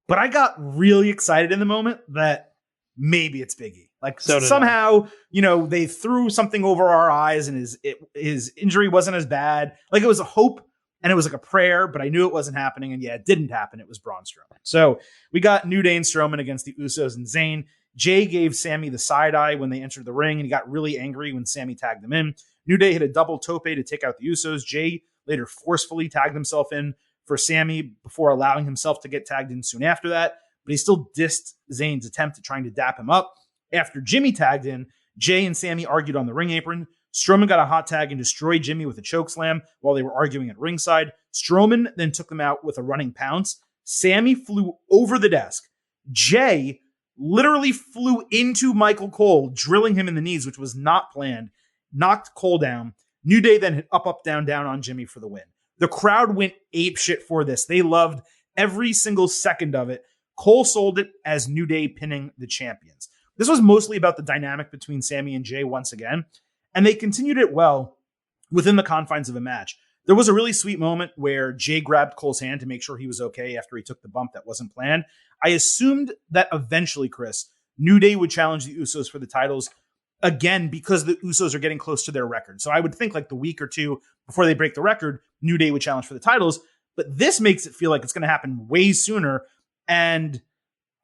but I got really excited in the moment that maybe it's Big E. Like somehow, they threw something over our eyes and his injury wasn't as bad. Like it was a hope and it was like a prayer, but I knew it wasn't happening. And yeah, it didn't happen. It was Braun Strowman. So we got New Day and Strowman against the Usos and Zayn. Jay gave Sammy the side eye when they entered the ring, and he got really angry when Sammy tagged them in. New Day hit a double tope to take out the Usos. Jay later forcefully tagged himself in for Sammy before allowing himself to get tagged in soon after that, but he still dissed Zayn's attempt at trying to dap him up. After Jimmy tagged in, Jay and Sammy argued on the ring apron. Strowman got a hot tag and destroyed Jimmy with a chokeslam while they were arguing at ringside. Strowman then took them out with a running pounce. Sammy flew over the desk. Jay literally flew into Michael Cole, drilling him in the knees, which was not planned, knocked Cole down. New Day then hit up, down, down on Jimmy for the win. The crowd went apeshit for this. They loved every single second of it. Cole sold it as New Day pinning the champions. This was mostly about the dynamic between Sammy and Jay once again, and they continued it well within the confines of a match. There was a really sweet moment where Jay grabbed Cole's hand to make sure he was okay after he took the bump that wasn't planned. I assumed that eventually, Chris, New Day would challenge the Usos for the titles again because the Usos are getting close to their record. So I would think like the week or two before they break the record, New Day would challenge for the titles. But this makes it feel like it's going to happen way sooner. And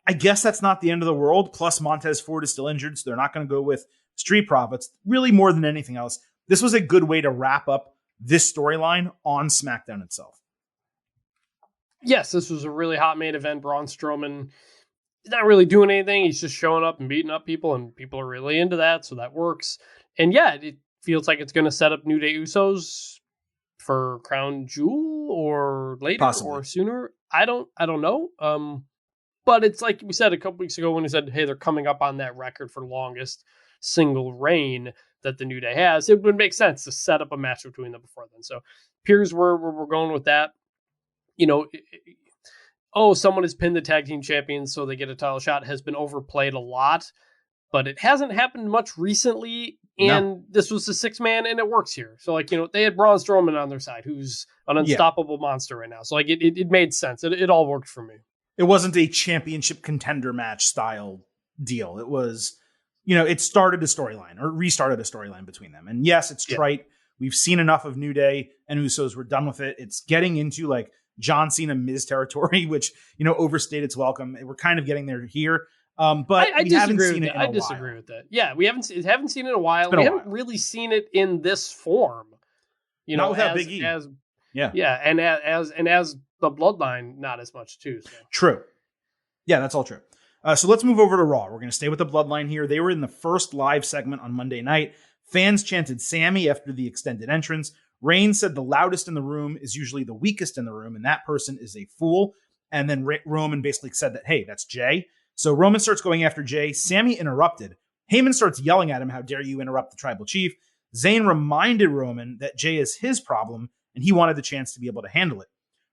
I guess that's not the end of the world. Plus, Montez Ford is still injured, so they're not going to go with Street Profits. Really, more than anything else, this was a good way to wrap up this storyline on SmackDown itself. Yes, this was a really hot main event. Braun Strowman is not really doing anything. He's just showing up and beating up people, and people are really into that, so that works. And yeah, it feels like it's going to set up New Day Usos for Crown Jewel or later Possibly. Or sooner. I don't know. But it's like we said a couple weeks ago when we said, hey, they're coming up on that record for longest single reign that the New Day has. It would make sense to set up a match between them before then. So here's where we're going with that. Someone has pinned the tag team champions so they get a title shot has been overplayed a lot, but it hasn't happened much recently. And This was a 6-man and it works here. So they had Braun Strowman on their side, who's an unstoppable monster right now. So it made sense. It all worked for me. It wasn't a championship contender match style deal. It was, it started a storyline or restarted a storyline between them. And yes, it's trite. We've seen enough of New Day and Usos. We're done with it. It's getting into like John Cena Miz territory, which, overstayed its welcome. We're kind of getting there here. But I we haven't seen it in a while. I disagree with that. Yeah, we haven't seen it in a while. We haven't really seen it in this form. Not without Big E. And as the Bloodline, not as much too. So. True. Yeah, that's all true. So let's move over to Raw. We're going to stay with the Bloodline here. They were in the first live segment on Monday night. Fans chanted Sammy after the extended entrance. Reigns said the loudest in the room is usually the weakest in the room, and that person is a fool. And then Roman basically said that, hey, that's Jay. So Roman starts going after Jay. Sammy interrupted. Heyman starts yelling at him, how dare you interrupt the tribal chief. Zayn reminded Roman that Jay is his problem, and he wanted the chance to be able to handle it.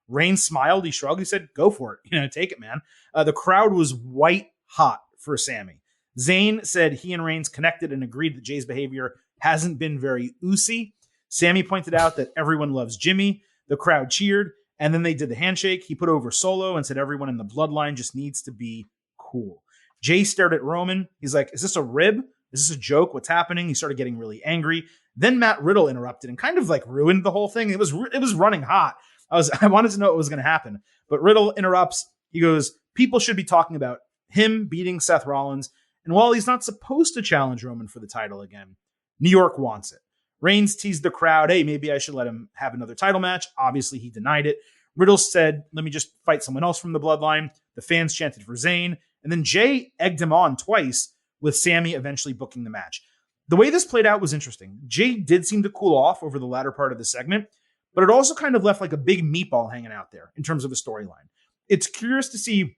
Reigns smiled. He shrugged. He said, go for it. Take it, man. The crowd was white hot for Sammy. Zayn said he and Reigns connected and agreed that Jay's behavior hasn't been very oozy. Sammy pointed out that everyone loves Jimmy. The crowd cheered, and then they did the handshake. He put over Solo and said everyone in the Bloodline just needs to be cool. Jay stared at Roman. He's like, is this a rib? Is this a joke? What's happening? He started getting really angry. Then Matt Riddle interrupted and kind of like ruined the whole thing. It was running hot. I wanted to know what was going to happen. But Riddle interrupts. He goes, people should be talking about him beating Seth Rollins. And while he's not supposed to challenge Roman for the title again, New York wants it. Reigns teased the crowd, hey, maybe I should let him have another title match. Obviously, he denied it. Riddle said, let me just fight someone else from the Bloodline. The fans chanted for Zayn. And then Jay egged him on twice, with Sammy eventually booking the match. The way this played out was interesting. Jay did seem to cool off over the latter part of the segment, but it also kind of left like a big meatball hanging out there in terms of a storyline. It's curious to see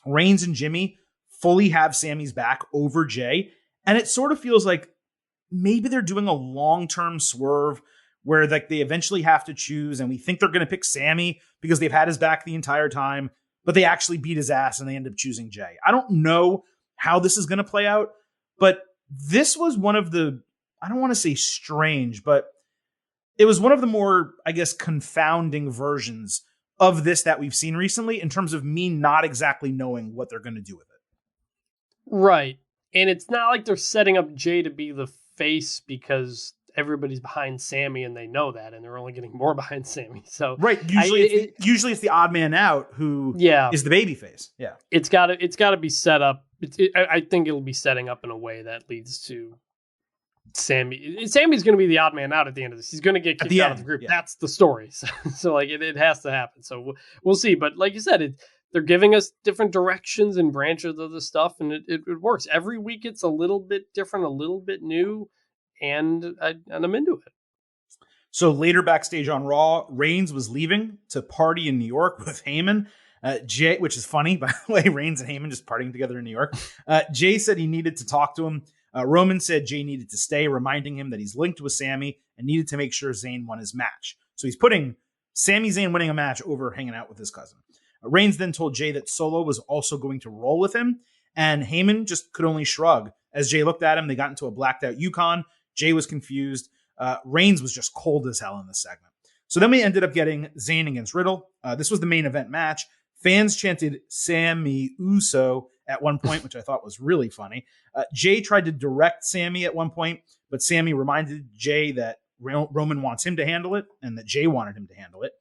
Reigns and Jimmy fully have Sammy's back over Jay, and it sort of feels like maybe they're doing a long-term swerve where like they eventually have to choose, and we think they're going to pick Sammy because they've had his back the entire time, but they actually beat his ass and they end up choosing Jay. I don't know how this is going to play out, but this was one of the, I don't want to say strange, but it was one of the more, I guess, confounding versions of this that we've seen recently in terms of me not exactly knowing what they're going to do with it. Right. And it's not like they're setting up Jay to be the face because everybody's behind Sammy and they know that, and they're only getting more behind Sammy. So right. Usually it's the odd man out who is the baby face. Yeah. It's gotta be set up. I think it'll be setting up in a way that leads to Sammy. Sammy's going to be the odd man out at the end of this. He's going to get kicked out of the group. Yeah. That's the story. So like it has to happen. So we'll see. But like you said, they're giving us different directions and branches of the stuff, and it works. Every week it's a little bit different, a little bit new, and I'm into it. So later backstage on Raw, Reigns was leaving to party in New York with Heyman. Jay, which is funny, by the way, Reigns and Heyman just partying together in New York. Jay said he needed to talk to him. Roman said Jay needed to stay, reminding him that he's linked with Sami and needed to make sure Zayn won his match. So he's putting Sami Zayn winning a match over hanging out with his cousin. Reigns then told Jay that Solo was also going to roll with him, and Heyman just could only shrug. As Jay looked at him, they got into a blacked out Yukon. Jay was confused. Reigns was just cold as hell in this segment. So then we ended up getting Zayn against Riddle. This was the main event match. Fans chanted Sami Uso at one point, which I thought was really funny. Jay tried to direct Sami at one point, but Sami reminded Jay that Roman wants him to handle it and that Jay wanted him to handle it.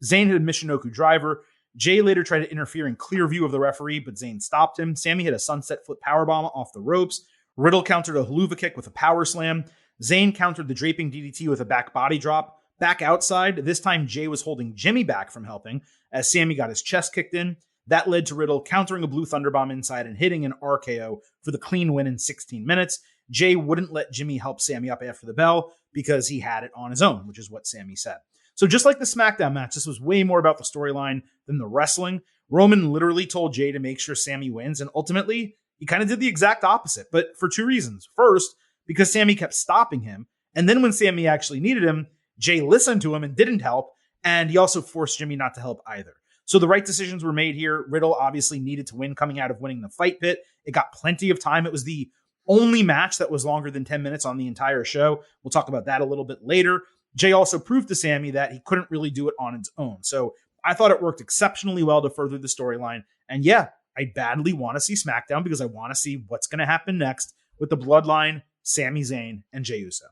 Zayn hit a Michinoku driver. Jay later tried to interfere in clear view of the referee, but Zayn stopped him. Sami hit a sunset flip powerbomb off the ropes. Riddle countered a haluva kick with a power slam. Zayn countered the draping DDT with a back body drop. Back outside, this time Jay was holding Jimmy back from helping as Sami got his chest kicked in. That led to Riddle countering a blue thunderbomb inside and hitting an RKO for the clean win in 16 minutes. Jay wouldn't let Jimmy help Sami up after the bell because he had it on his own, which is what Sami said. So just like the SmackDown match, this was way more about the storyline than the wrestling. Roman literally told Jay to make sure Sami wins, and ultimately, he kind of did the exact opposite, but for two reasons. First, because Sami kept stopping him, and then when Sami actually needed him, Jay listened to him and didn't help, and he also forced Jimmy not to help either. So the right decisions were made here. Riddle obviously needed to win coming out of winning the fight pit. It got plenty of time. It was the only match that was longer than 10 minutes on the entire show. We'll talk about that a little bit later. Jay also proved to Sami that he couldn't really do it on its own. So I thought it worked exceptionally well to further the storyline. And yeah, I badly want to see SmackDown because I want to see what's going to happen next with the Bloodline, Sami Zayn, and Jey Uso.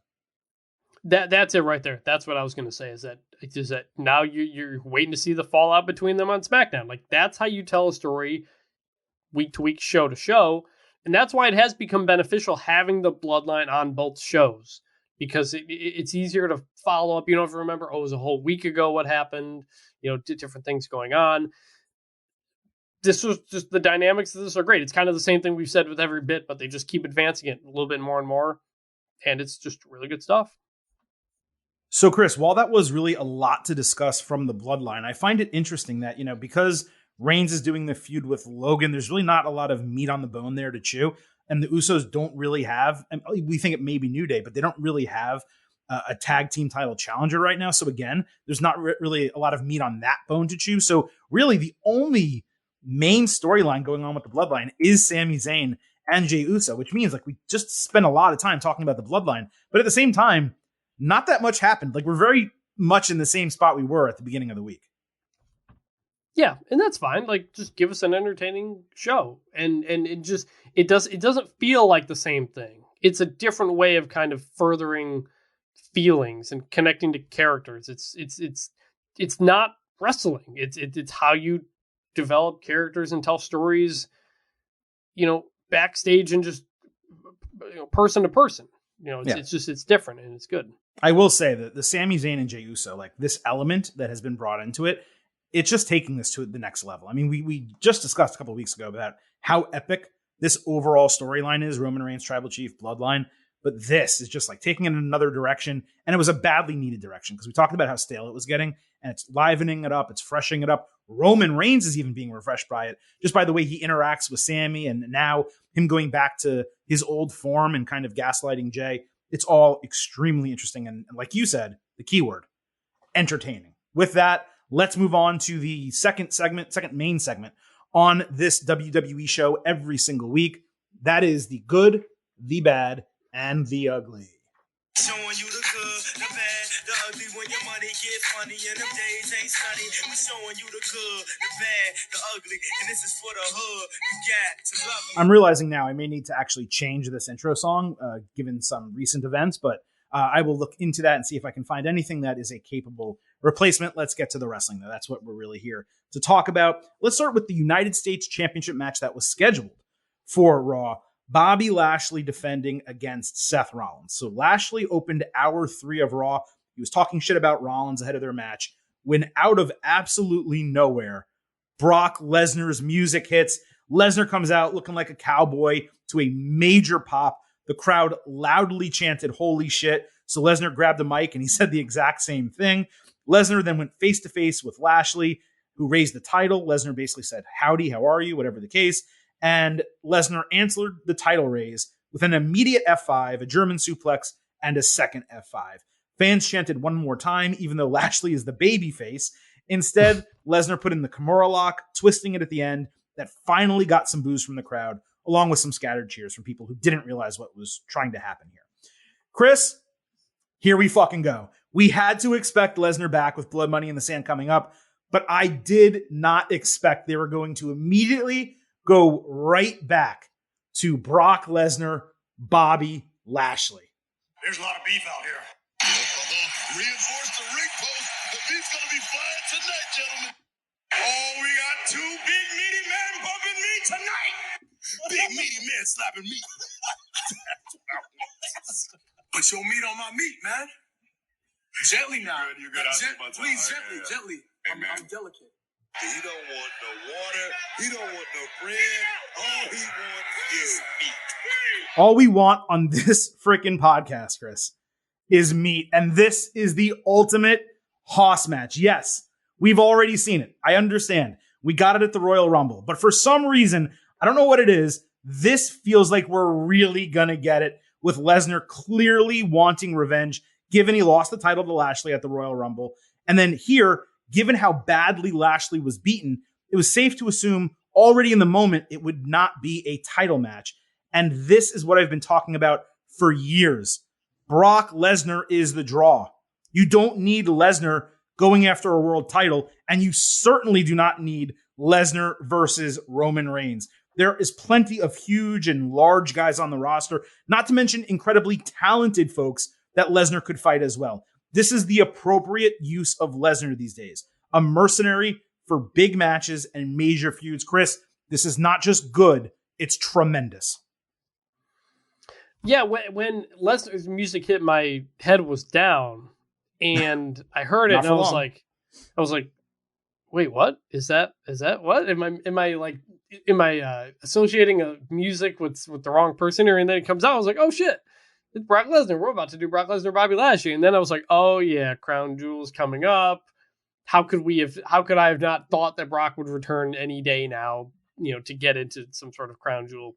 That's it right there. That's what I was going to say is that now you're waiting to see the fallout between them on SmackDown. Like that's how you tell a story week to week, show to show. And that's why it has become beneficial having the Bloodline on both shows because it's easier to follow up. You don't remember, it was a whole week ago what happened, different things going on. This was just the dynamics of this are great. It's kind of the same thing we've said with every bit, but they just keep advancing it a little bit more and more. And it's just really good stuff. So, Chris, while that was really a lot to discuss from the Bloodline, I find it interesting that, because Reigns is doing the feud with Logan, there's really not a lot of meat on the bone there to chew. And the Usos don't really have, and we think it may be New Day, but they don't really have a tag team title challenger right now. So again, there's not really a lot of meat on that bone to chew. So really the only main storyline going on with the Bloodline is Sami Zayn and Jey Uso, which means like we just spent a lot of time talking about the Bloodline, but at the same time, not that much happened. Like we're very much in the same spot we were at the beginning of the week. Yeah, and that's fine. Like just give us an entertaining show. And it doesn't feel like the same thing. It's a different way of kind of furthering feelings and connecting to characters. It's not wrestling. It's how you develop characters and tell stories, backstage and just person to person. It's different and it's good. I will say that the Sami Zayn and Jey Uso, like this element that has been brought into it, it's just taking this to the next level. I mean, we just discussed a couple of weeks ago about how epic this overall storyline is, Roman Reigns, Tribal Chief, Bloodline. But this is just like taking it in another direction. And it was a badly needed direction because we talked about how stale it was getting and it's livening it up. It's freshening it up. Roman Reigns is even being refreshed by it, just by the way he interacts with Sami and now him going back to his old form and kind of gaslighting Jay. It's all extremely interesting. And like you said, the keyword, entertaining. With that, let's move on to the second main segment on this WWE show every single week. That is the good, the bad, and the ugly. showing you the good, the bad, the ugly. When your money get funny and them days ain't sunny, we showing you the good, the bad, the ugly. And this is for the hood. You got to love me. I'm realizing now I may need to actually change this intro song, given some recent events, but I will look into that and see if I can find anything that is a capable replacement. Let's get to the wrestling, though. That's what we're really here to talk about. Let's start with the United States Championship match that was scheduled for Raw. Bobby Lashley defending against Seth Rollins. So Lashley opened hour 3 of Raw. He was talking shit about Rollins ahead of their match, when out of absolutely nowhere, Brock Lesnar's music hits. Lesnar comes out looking like a cowboy to a major pop. The crowd loudly chanted, "Holy shit." So Lesnar grabbed the mic and he said the exact same thing. Lesnar then went face to face with Lashley, who raised the title. Lesnar basically said, "Howdy, how are you?" Whatever the case. And Lesnar answered the title raise with an immediate F5, a German suplex, and a second F5. Fans chanted one more time, even though Lashley is the babyface. Instead, Lesnar put in the Kimura lock, twisting it at the end. That finally got some boos from the crowd, along with some scattered cheers from people who didn't realize what was trying to happen here. Chris, here we fucking go. We had to expect Lesnar back with Blood Money in the Sand coming up, but I did not expect they were going to immediately go right back to Brock Lesnar, Bobby Lashley. There's a lot of beef out here. Reinforce the ring post. The beef's going to be flying tonight, gentlemen. Oh, we got 2 big meaty men bumping me tonight. Big meaty men slapping me. Put your meat on my meat, man. Gently now. You're good. Please, gently. I'm delicate. He don't want no water. He don't want no bread. All he wants is meat. All we want on this freaking podcast, Chris, is meat. And this is the ultimate Hoss match. Yes, we've already seen it. I understand. We got it at the Royal Rumble. But for some reason, I don't know what it is, this feels like we're really going to get it, with Lesnar clearly wanting revenge, given he lost the title to Lashley at the Royal Rumble. And then here, given how badly Lashley was beaten, it was safe to assume already in the moment it would not be a title match. And this is what I've been talking about for years. Brock Lesnar is the draw. You don't need Lesnar going after a world title, and you certainly do not need Lesnar versus Roman Reigns. There is plenty of huge and large guys on the roster, not to mention incredibly talented folks that Lesnar could fight as well. This is the appropriate use of Lesnar these days. A mercenary for big matches and major feuds. Chris, this is not just good, it's tremendous. Yeah, when Lesnar's music hit, my head was down, and I heard it, and I was like, wait, what? Is that what? Am I associating a music with the wrong person here? And then it comes out, I was like, oh shit, it's Brock Lesnar. We're about to do Brock Lesnar, Bobby Lashley. And then I was like, oh yeah, Crown Jewel's coming up. How could I have not thought that Brock would return any day now, to get into some sort of Crown Jewel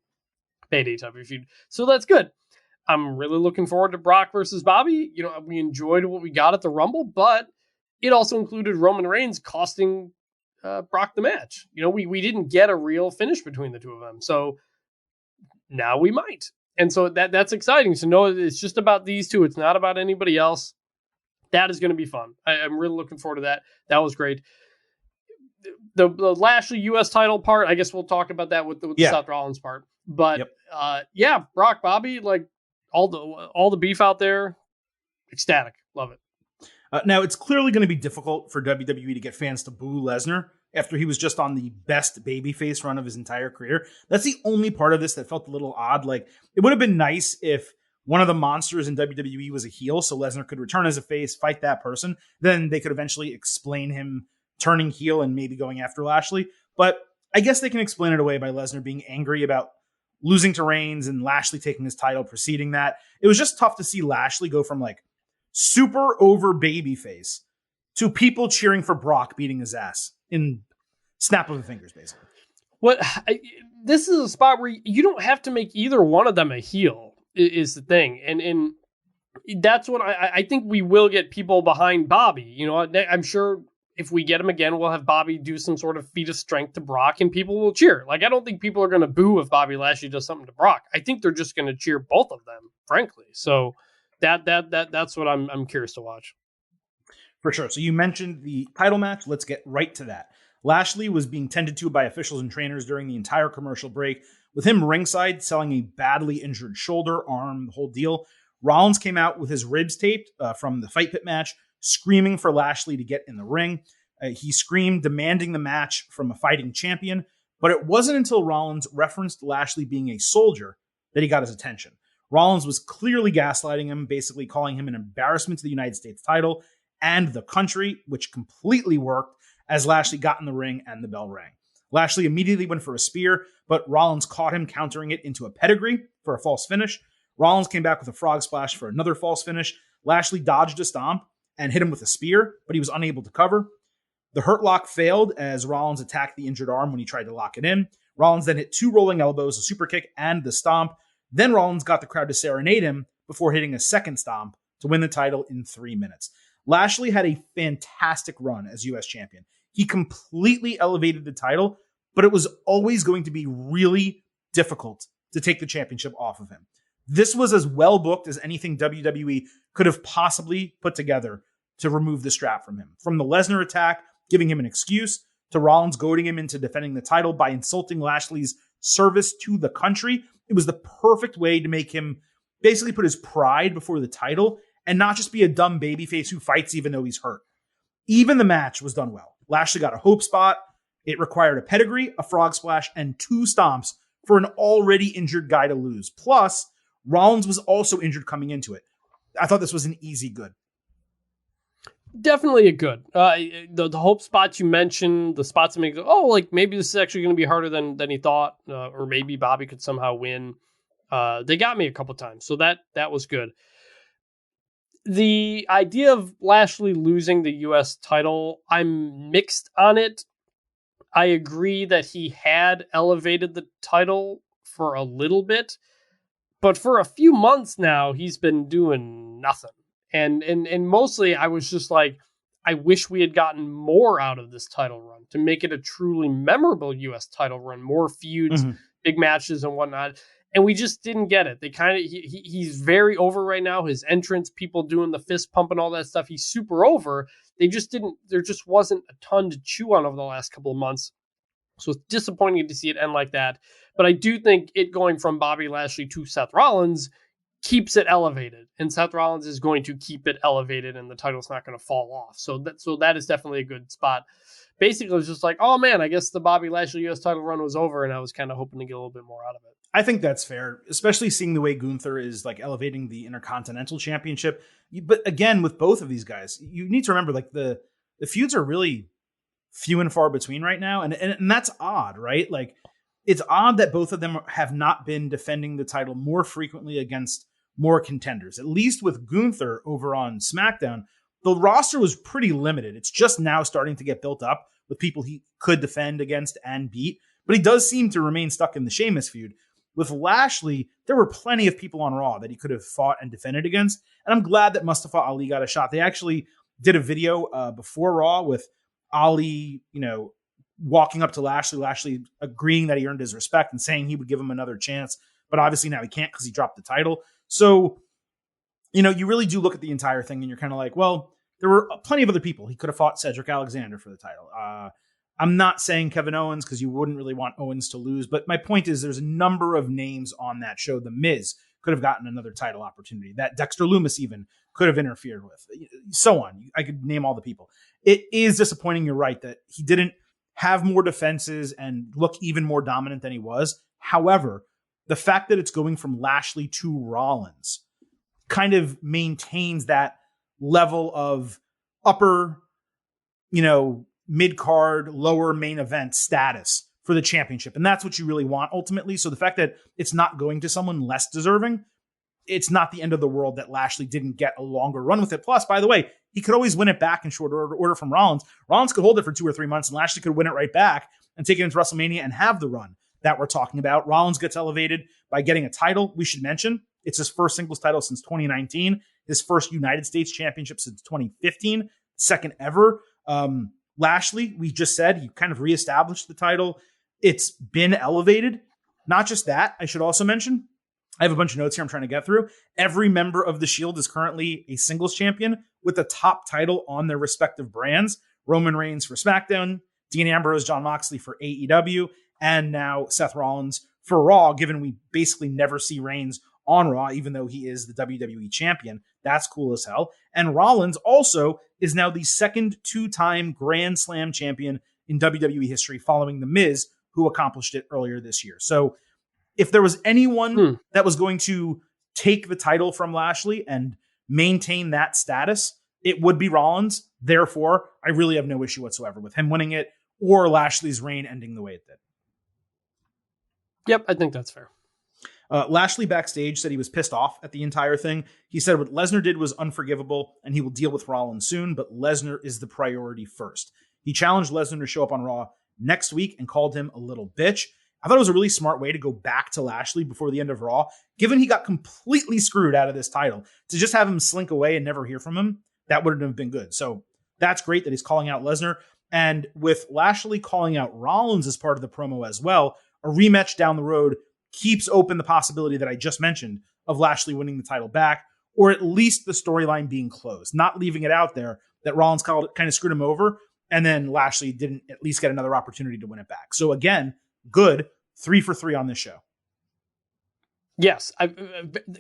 payday type of feud? So that's good. I'm really looking forward to Brock versus Bobby. We enjoyed what we got at the Rumble, but it also included Roman Reigns costing Brock the match. We didn't get a real finish between the two of them. So now we might. And so that's exciting to know that it's just about these two. It's not about anybody else. That is going to be fun. I'm really looking forward to that. That was great. The Lashley U.S. title part, I guess we'll talk about that with the Seth Rollins part. But Brock, Bobby, like all the beef out there, ecstatic. Love it. Now, it's clearly going to be difficult for WWE to get fans to boo Lesnar after he was just on the best babyface run of his entire career. That's the only part of this that felt a little odd. Like, it would have been nice if one of the monsters in WWE was a heel, so Lesnar could return as a face, fight that person. Then they could eventually explain him turning heel and maybe going after Lashley. But I guess they can explain it away by Lesnar being angry about losing to Reigns and Lashley taking his title preceding that. It was just tough to see Lashley go from like super over babyface to people cheering for Brock beating his ass in snap of the fingers, basically. This is a spot where you don't have to make either one of them a heel, is the thing. And that's what I think we will get people behind Bobby. I'm sure if we get him again, we'll have Bobby do some sort of feat of strength to Brock and people will cheer. Like, I don't think people are going to boo if Bobby Lashley does something to Brock. I think they're just going to cheer both of them, frankly. So That's what I'm curious to watch. For sure. So you mentioned the title match. Let's get right to that. Lashley was being tended to by officials and trainers during the entire commercial break, with him ringside selling a badly injured shoulder, arm, the whole deal. Rollins came out with his ribs taped from the Fight Pit match, screaming for Lashley to get in the ring. He screamed, demanding the match from a fighting champion, but it wasn't until Rollins referenced Lashley being a soldier that he got his attention. Rollins was clearly gaslighting him, basically calling him an embarrassment to the United States title and the country, which completely worked as Lashley got in the ring and the bell rang. Lashley immediately went for a spear, but Rollins caught him, countering it into a pedigree for a false finish. Rollins came back with a frog splash for another false finish. Lashley dodged a stomp and hit him with a spear, but he was unable to cover. The hurt lock failed as Rollins attacked the injured arm when he tried to lock it in. Rollins then hit 2 rolling elbows, a super kick, and the stomp. Then Rollins got the crowd to serenade him before hitting a second stomp to win the title in 3 minutes. Lashley had a fantastic run as U.S. champion. He completely elevated the title, but it was always going to be really difficult to take the championship off of him. This was as well booked as anything WWE could have possibly put together to remove the strap from him. From the Lesnar attack, giving him an excuse, to Rollins goading him into defending the title by insulting Lashley's service to the country, it was the perfect way to make him basically put his pride before the title and not just be a dumb babyface who fights even though he's hurt. Even the match was done well. Lashley got a hope spot. It required a pedigree, a frog splash, and 2 stomps for an already injured guy to lose. Plus, Rollins was also injured coming into it. I thought this was an easy good. Definitely a good. The hope spots you mentioned, the spots that make like maybe this is actually going to be harder than he thought, or maybe Bobby could somehow win. They got me a couple times, so that was good. The idea of Lashley losing the U.S. title, I'm mixed on it. I agree that he had elevated the title for a little bit, but for a few months now, he's been doing nothing. And mostly I was just like, I wish we had gotten more out of this title run to make it a truly memorable U.S. title run, more feuds, big matches and whatnot. And we just didn't get it. They kind of, he's very over right now. His entrance, people doing the fist pump and all that stuff, he's super over. There just wasn't a ton to chew on over the last couple of months. So it's disappointing to see it end like that. But I do think it going from Bobby Lashley to Seth Rollins keeps it elevated. And Seth Rollins is going to keep it elevated and the title's not going to fall off. So that is definitely a good spot. Basically, it was just like, oh man, I guess the Bobby Lashley US title run was over and I was kind of hoping to get a little bit more out of it. I think that's fair, especially seeing the way Gunther is like elevating the Intercontinental Championship. But again, with both of these guys, you need to remember like the feuds are really few and far between right now. And that's odd, right? Like it's odd that both of them have not been defending the title more frequently against more contenders. At least with Gunther over on SmackDown, the roster was pretty limited. It's just now starting to get built up with people he could defend against and beat. But he does seem to remain stuck in the Sheamus feud. With Lashley, there were plenty of people on Raw that he could have fought and defended against. And I'm glad that Mustafa Ali got a shot. They actually did a video before Raw with Ali, walking up to Lashley agreeing that he earned his respect and saying he would give him another chance. But obviously now he can't because he dropped the title. So, you really do look at the entire thing and you're kind of like, well, there were plenty of other people. He could have fought Cedric Alexander for the title. I'm not saying Kevin Owens because you wouldn't really want Owens to lose. But my point is there's a number of names on that show. The Miz could have gotten another title opportunity. That Dexter Lumis even could have interfered with. So on. I could name all the people. It is disappointing, you're right, that he didn't have more defenses and look even more dominant than he was. However, the fact that it's going from Lashley to Rollins kind of maintains that level of upper, mid-card, lower main event status for the championship. And that's what you really want ultimately. So the fact that it's not going to someone less deserving, it's not the end of the world that Lashley didn't get a longer run with it. Plus, by the way, he could always win it back in short order from Rollins. Rollins could hold it for 2 or 3 months and Lashley could win it right back and take it into WrestleMania and have the run that we're talking about. Rollins gets elevated by getting a title. We should mention it's his first singles title since 2019, his first United States championship since 2015, second ever. Lashley, we just said, he kind of reestablished the title. It's been elevated. Not just that, I should also mention, I have a bunch of notes here I'm trying to get through. Every member of the Shield is currently a singles champion with the top title on their respective brands. Roman Reigns for SmackDown, Dean Ambrose, Jon Moxley for AEW, and now Seth Rollins for Raw, given we basically never see Reigns on Raw, even though he is the WWE champion. That's cool as hell. And Rollins also is now the second two-time Grand Slam champion in WWE history, following The Miz, who accomplished it earlier this year. So if there was anyone that was going to take the title from Lashley and maintain that status, it would be Rollins. Therefore, I really have no issue whatsoever with him winning it or Lashley's reign ending the way it did. Yep, I think that's fair. Lashley backstage said he was pissed off at the entire thing. He said what Lesnar did was unforgivable and he will deal with Rollins soon, but Lesnar is the priority first. He challenged Lesnar to show up on Raw next week and called him a little bitch. I thought it was a really smart way to go back to Lashley before the end of Raw, given he got completely screwed out of this title. To just have him slink away and never hear from him, that wouldn't have been good. So that's great that he's calling out Lesnar. And with Lashley calling out Rollins as part of the promo as well, a rematch down the road keeps open the possibility that I just mentioned of Lashley winning the title back, or at least the storyline being closed, not leaving it out there that Rollins kind of screwed him over, and then Lashley didn't at least get another opportunity to win it back. So again, good 3 for 3 on this show. Yes.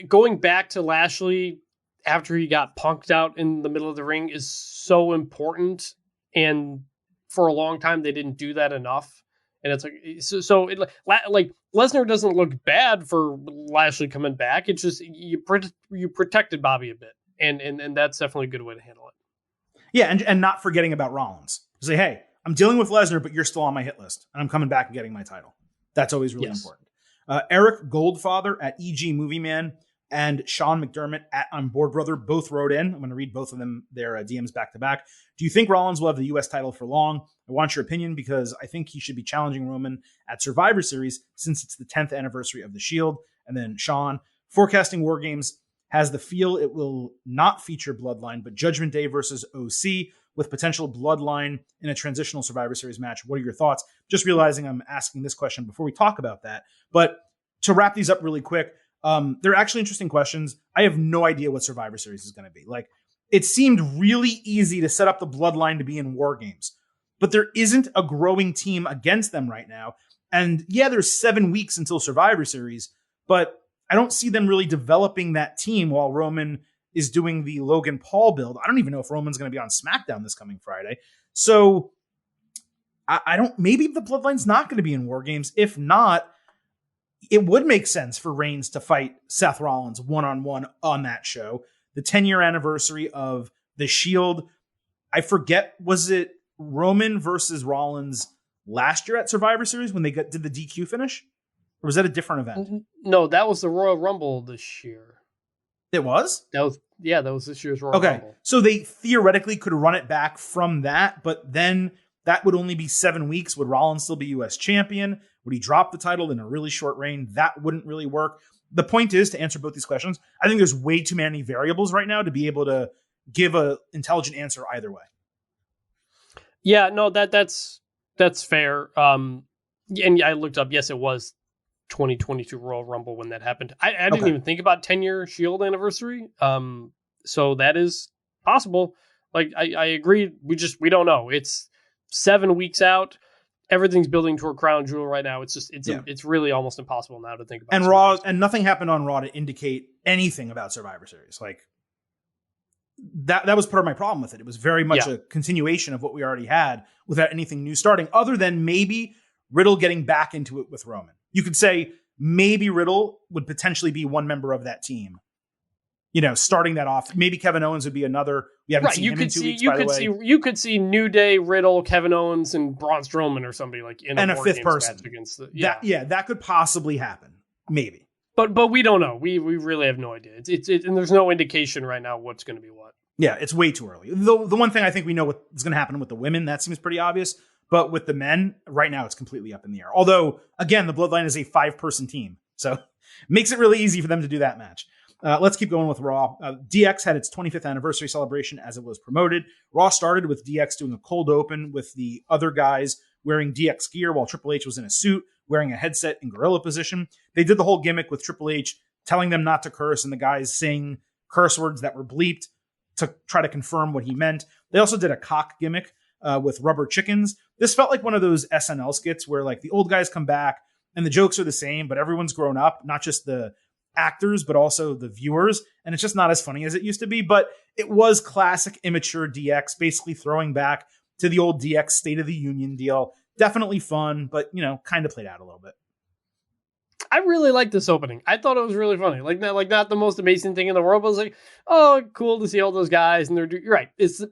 Going back to Lashley after he got punked out in the middle of the ring is so important. And for a long time, they didn't do that enough. And it's like Lesnar doesn't look bad for Lashley coming back. It's just you protected Bobby a bit. And that's definitely a good way to handle it. Yeah. And not forgetting about Rollins. Say, hey, I'm dealing with Lesnar, but you're still on my hit list. And I'm coming back and getting my title. That's always really important. Eric Goldfather at EG Movie Man and Sean McDermott at On Board Brother both wrote in. I'm going to read both of them, their DMs back to back. Do you think Rollins will have the U.S. title for long? I want your opinion because I think he should be challenging Roman at Survivor Series since it's the 10th anniversary of the Shield. And then Sean, forecasting War Games has the feel it will not feature Bloodline, but Judgment Day versus OC with potential Bloodline in a transitional Survivor Series match. What are your thoughts? Just realizing I'm asking this question before we talk about that. But to wrap these up really quick, they're actually interesting questions. I have no idea what Survivor Series is going to be. Like, it seemed really easy to set up the Bloodline to be in War Games, but there isn't a growing team against them right now. And yeah, there's 7 weeks until Survivor Series, but I don't see them really developing that team while Roman is doing the Logan Paul build. I don't even know if Roman's going to be on SmackDown this coming Friday. So maybe the Bloodline's not going to be in War Games. If not, it would make sense for Reigns to fight Seth Rollins one-on-one on that show. The 10-year anniversary of the Shield. I forget, was it Roman versus Rollins last year at Survivor Series when they did the DQ finish? Or was that a different event? No, that was the Royal Rumble this year. It was? That was this year's Royal Rumble. So they theoretically could run it back from that, but then that would only be 7 weeks. Would Rollins still be U.S. champion? Would he drop the title in a really short reign? That wouldn't really work. The point is, to answer both these questions, I think there's way too many variables right now to be able to give an intelligent answer either way. Yeah, no, that's fair. And I looked up, yes, it was 2022 Royal Rumble when that happened. I didn't even think about 10-year Shield anniversary. So that is possible. Like, I agree. We don't know. It's 7 weeks out. Everything's building toward Crown Jewel right now. It's really almost impossible now to think about. And Raw, and nothing happened on Raw to indicate anything about Survivor Series. Like, that was part of my problem with it. It was very much a continuation of what we already had without anything new starting, other than maybe Riddle getting back into it with Roman. You could say maybe Riddle would potentially be one member of that team. You know, starting that off. Maybe Kevin Owens would be another. We haven't seen him in 2 weeks, by the way. You could see New Day, Riddle, Kevin Owens, and Braun Strowman or somebody like in a fifth person against that could possibly happen. Maybe. But we don't know. We really have no idea. It's and there's no indication right now what's going to be what. Yeah, it's way too early. The one thing I think we know what's going to happen with the women, that seems pretty obvious. But with the men, right now, it's completely up in the air. Although, again, the Bloodline is a 5-person team. So makes it really easy for them to do that match. Let's keep going with Raw. DX had its 25th anniversary celebration as it was promoted. Raw started with DX doing a cold open with the other guys wearing DX gear while Triple H was in a suit, wearing a headset in gorilla position. They did the whole gimmick with Triple H telling them not to curse, and the guys saying curse words that were bleeped to try to confirm what he meant. They also did a cock gimmick with rubber chickens. This felt like one of those SNL skits where like the old guys come back and the jokes are the same, but everyone's grown up, not just the actors, but also the viewers. And it's just not as funny as it used to be, but it was classic immature DX, basically throwing back to the old DX State of the Union deal. Definitely fun, but, you know, kind of played out a little bit. I really liked this opening. I thought it was really funny. Like not the most amazing thing in the world, but I was like, oh, cool to see all those guys. And you're right.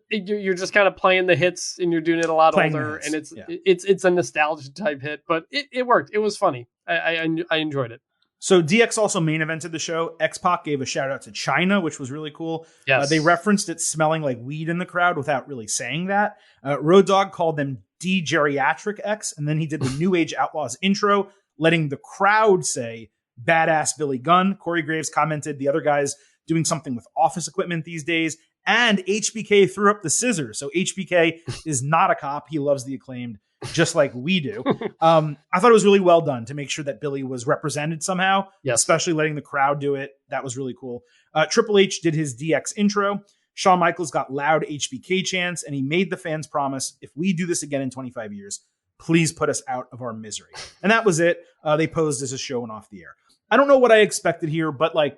You're just kind of playing the hits, and you're doing it a lot older, and it's a nostalgia type hit, but it worked. It was funny. I enjoyed it. So DX also main evented the show. X-Pac gave a shout out to China, which was really cool. Yes. They referenced it smelling like weed in the crowd without really saying that. Road Dogg called them D-Geriatric X, and then he did the New Age Outlaws intro, letting the crowd say, badass Billy Gunn. Corey Graves commented, the other guys doing something with office equipment these days. And HBK threw up the scissors. So HBK is not a cop. He loves the Acclaimed, just like we do. I thought it was really well done to make sure that Billy was represented somehow, especially letting the crowd do it. That was really cool. Triple H did his DX intro. Shawn Michaels got loud HBK chants, and he made the fans promise, if we do this again in 25 years, please put us out of our misery. And that was it. They posed as a show and off the air. I don't know what I expected here, but like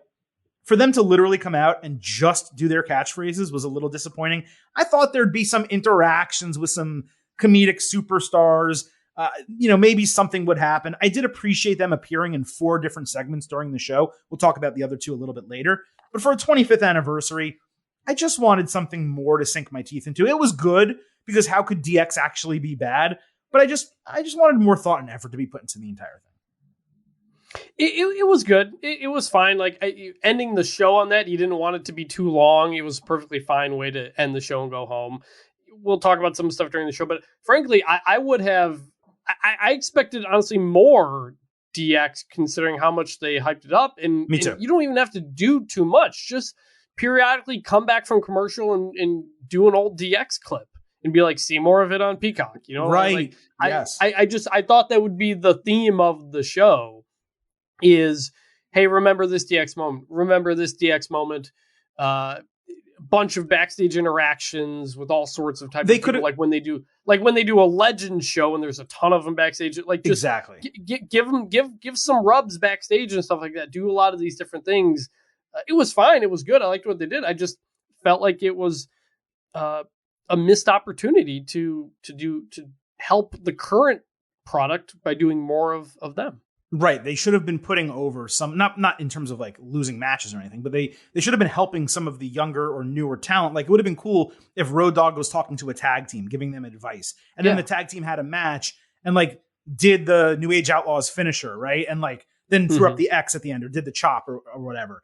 for them to literally come out and just do their catchphrases was a little disappointing. I thought there'd be some interactions with some comedic superstars. Maybe something would happen. I did appreciate them appearing in 4 different segments during the show. We'll talk about the other 2 a little bit later. But for a 25th anniversary, I just wanted something more to sink my teeth into. It was good because how could DX actually be bad? But I just wanted more thought and effort to be put into the entire thing. It was good. It was fine. Like ending the show on that, you didn't want it to be too long. It was a perfectly fine way to end the show and go home. We'll talk about some stuff during the show, but frankly, I would have. I expected honestly more DX considering how much they hyped it up. And me too. And you don't even have to do too much. Just periodically come back from commercial and do an old DX clip. And be like, see more of it on Peacock, you know? Right. Like, yes. I thought that would be the theme of the show is, hey, remember this DX moment. Remember this DX moment. Bunch of backstage interactions with all sorts of types of people. Like when they do a Legends show and there's a ton of them backstage, like just exactly give some rubs backstage and stuff like that. Do a lot of these different things. It was fine. It was good. I liked what they did. I just felt like it was, a missed opportunity to help the current product by doing more of them. Right. They should have been putting over some, not in terms of like losing matches or anything, but they should have been helping some of the younger or newer talent. Like it would have been cool if Road Dogg was talking to a tag team, giving them advice. And then the tag team had a match and like did the New Age Outlaws finisher, right? And like then threw up the X at the end or did the chop or whatever.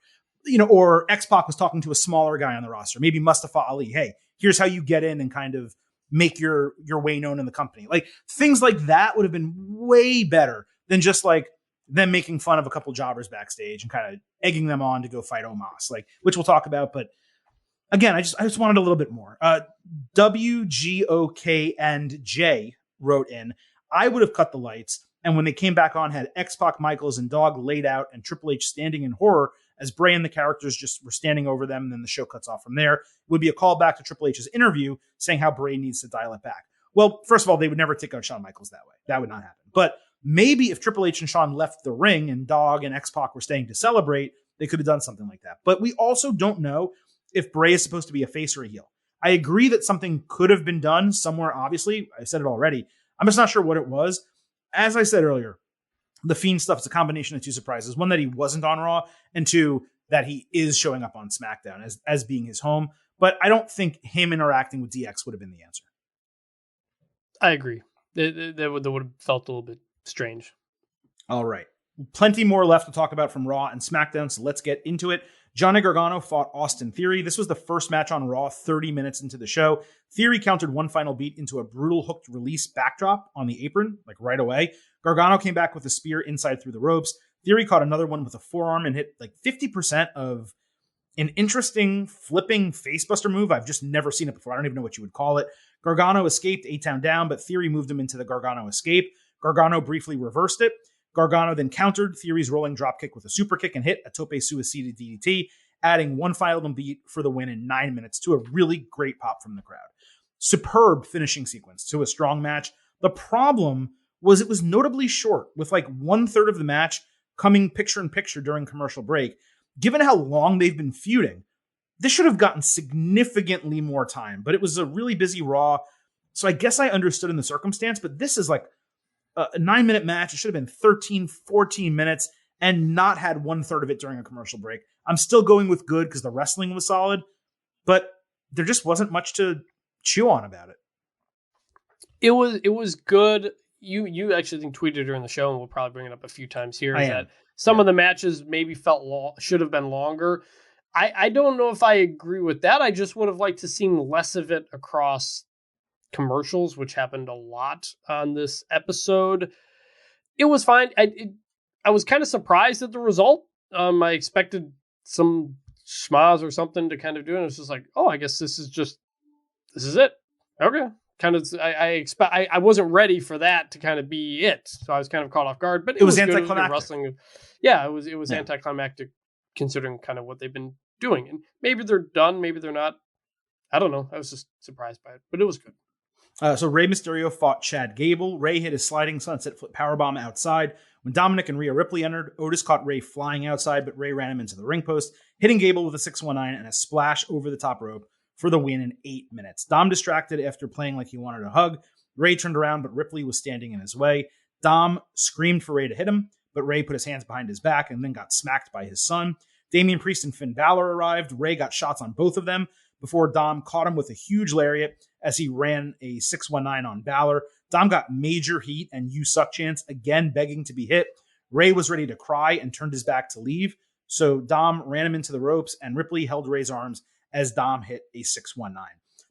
Or X-Pac was talking to a smaller guy on the roster, maybe Mustafa Ali. Hey, here's how you get in and kind of make your way known in the company. Like things like that would have been way better than just like them making fun of a couple jobbers backstage and kind of egging them on to go fight Omos, like, which we'll talk about. But again, I just wanted a little bit more. WGOK and J wrote in, I would have cut the lights. And when they came back on, had X-Pac, Michaels, and Dogg laid out and Triple H standing in horror as Bray and the characters just were standing over them. And then the show cuts off from there. It would be a callback to Triple H's interview saying how Bray needs to dial it back. Well, first of all, they would never take out Shawn Michaels that way. That would not happen. But maybe if Triple H and Shawn left the ring and Dogg and X-Pac were staying to celebrate, they could have done something like that. But we also don't know if Bray is supposed to be a face or a heel. I agree that something could have been done somewhere, obviously. I said it already. I'm just not sure what it was. As I said earlier, the Fiend stuff is a combination of 2 surprises. One, that he wasn't on Raw, and 2, that he is showing up on SmackDown as being his home. But I don't think him interacting with DX would have been the answer. I agree. That would have felt a little bit strange. All right. Plenty more left to talk about from Raw and SmackDown, so let's get into it. Johnny Gargano fought Austin Theory. This was the first match on Raw 30 minutes into the show. Theory countered one final beat into a brutal hooked release backdrop on the apron, like right away. Gargano came back with a spear inside through the ropes. Theory caught another one with a forearm and hit like 50% of an interesting flipping facebuster move. I've just never seen it before. I don't even know what you would call it. Gargano escaped 8 count down, but Theory moved him into the Gargano escape. Gargano briefly reversed it. Gargano then countered Theory's rolling dropkick with a super kick and hit a tope suicida DDT, adding one final beat for the win in 9 minutes to a really great pop from the crowd. Superb finishing sequence to a strong match. The problem was it was notably short, with like 1/3 of the match coming picture in picture during commercial break. Given how long they've been feuding, this should have gotten significantly more time, but it was a really busy Raw. So I guess I understood in the circumstance, but this is like a 9-minute match. It should have been 13, 14 minutes and not had 1/3 of it during a commercial break. I'm still going with good because the wrestling was solid, but there just wasn't much to chew on about it. It was good. You actually think tweeted during the show, and we'll probably bring it up a few times here, that some of the matches maybe should have been longer. I don't know if I agree with that. I just would have liked to seen less of it across commercials, which happened a lot on this episode. It was fine. I was kind of surprised at the result. I expected some schmaz or something to kind of do it. And it's just like, oh, I guess this is it. Okay. Kind of, I wasn't ready for that to kind of be it. So I was kind of caught off guard, but it was anticlimactic. Wrestling. Yeah, it was anticlimactic considering kind of what they've been doing. And maybe they're done, maybe they're not. I don't know. I was just surprised by it, but it was good. So Rey Mysterio fought Chad Gable. Rey hit his sliding sunset flip powerbomb outside. When Dominic and Rhea Ripley entered, Otis caught Rey flying outside, but Rey ran him into the ring post, hitting Gable with a 619 and a splash over the top rope for the win in 8 minutes. Dom distracted after playing like he wanted a hug. Rey turned around, but Ripley was standing in his way. Dom screamed for Rey to hit him, but Rey put his hands behind his back and then got smacked by his son. Damian Priest and Finn Balor arrived. Rey got shots on both of them before Dom caught him with a huge lariat as he ran a 619 on Balor. Dom got major heat and "you suck" chants, again begging to be hit. Rey was ready to cry and turned his back to leave, so Dom ran him into the ropes and Ripley held Rey's arms as Dom hit a 619.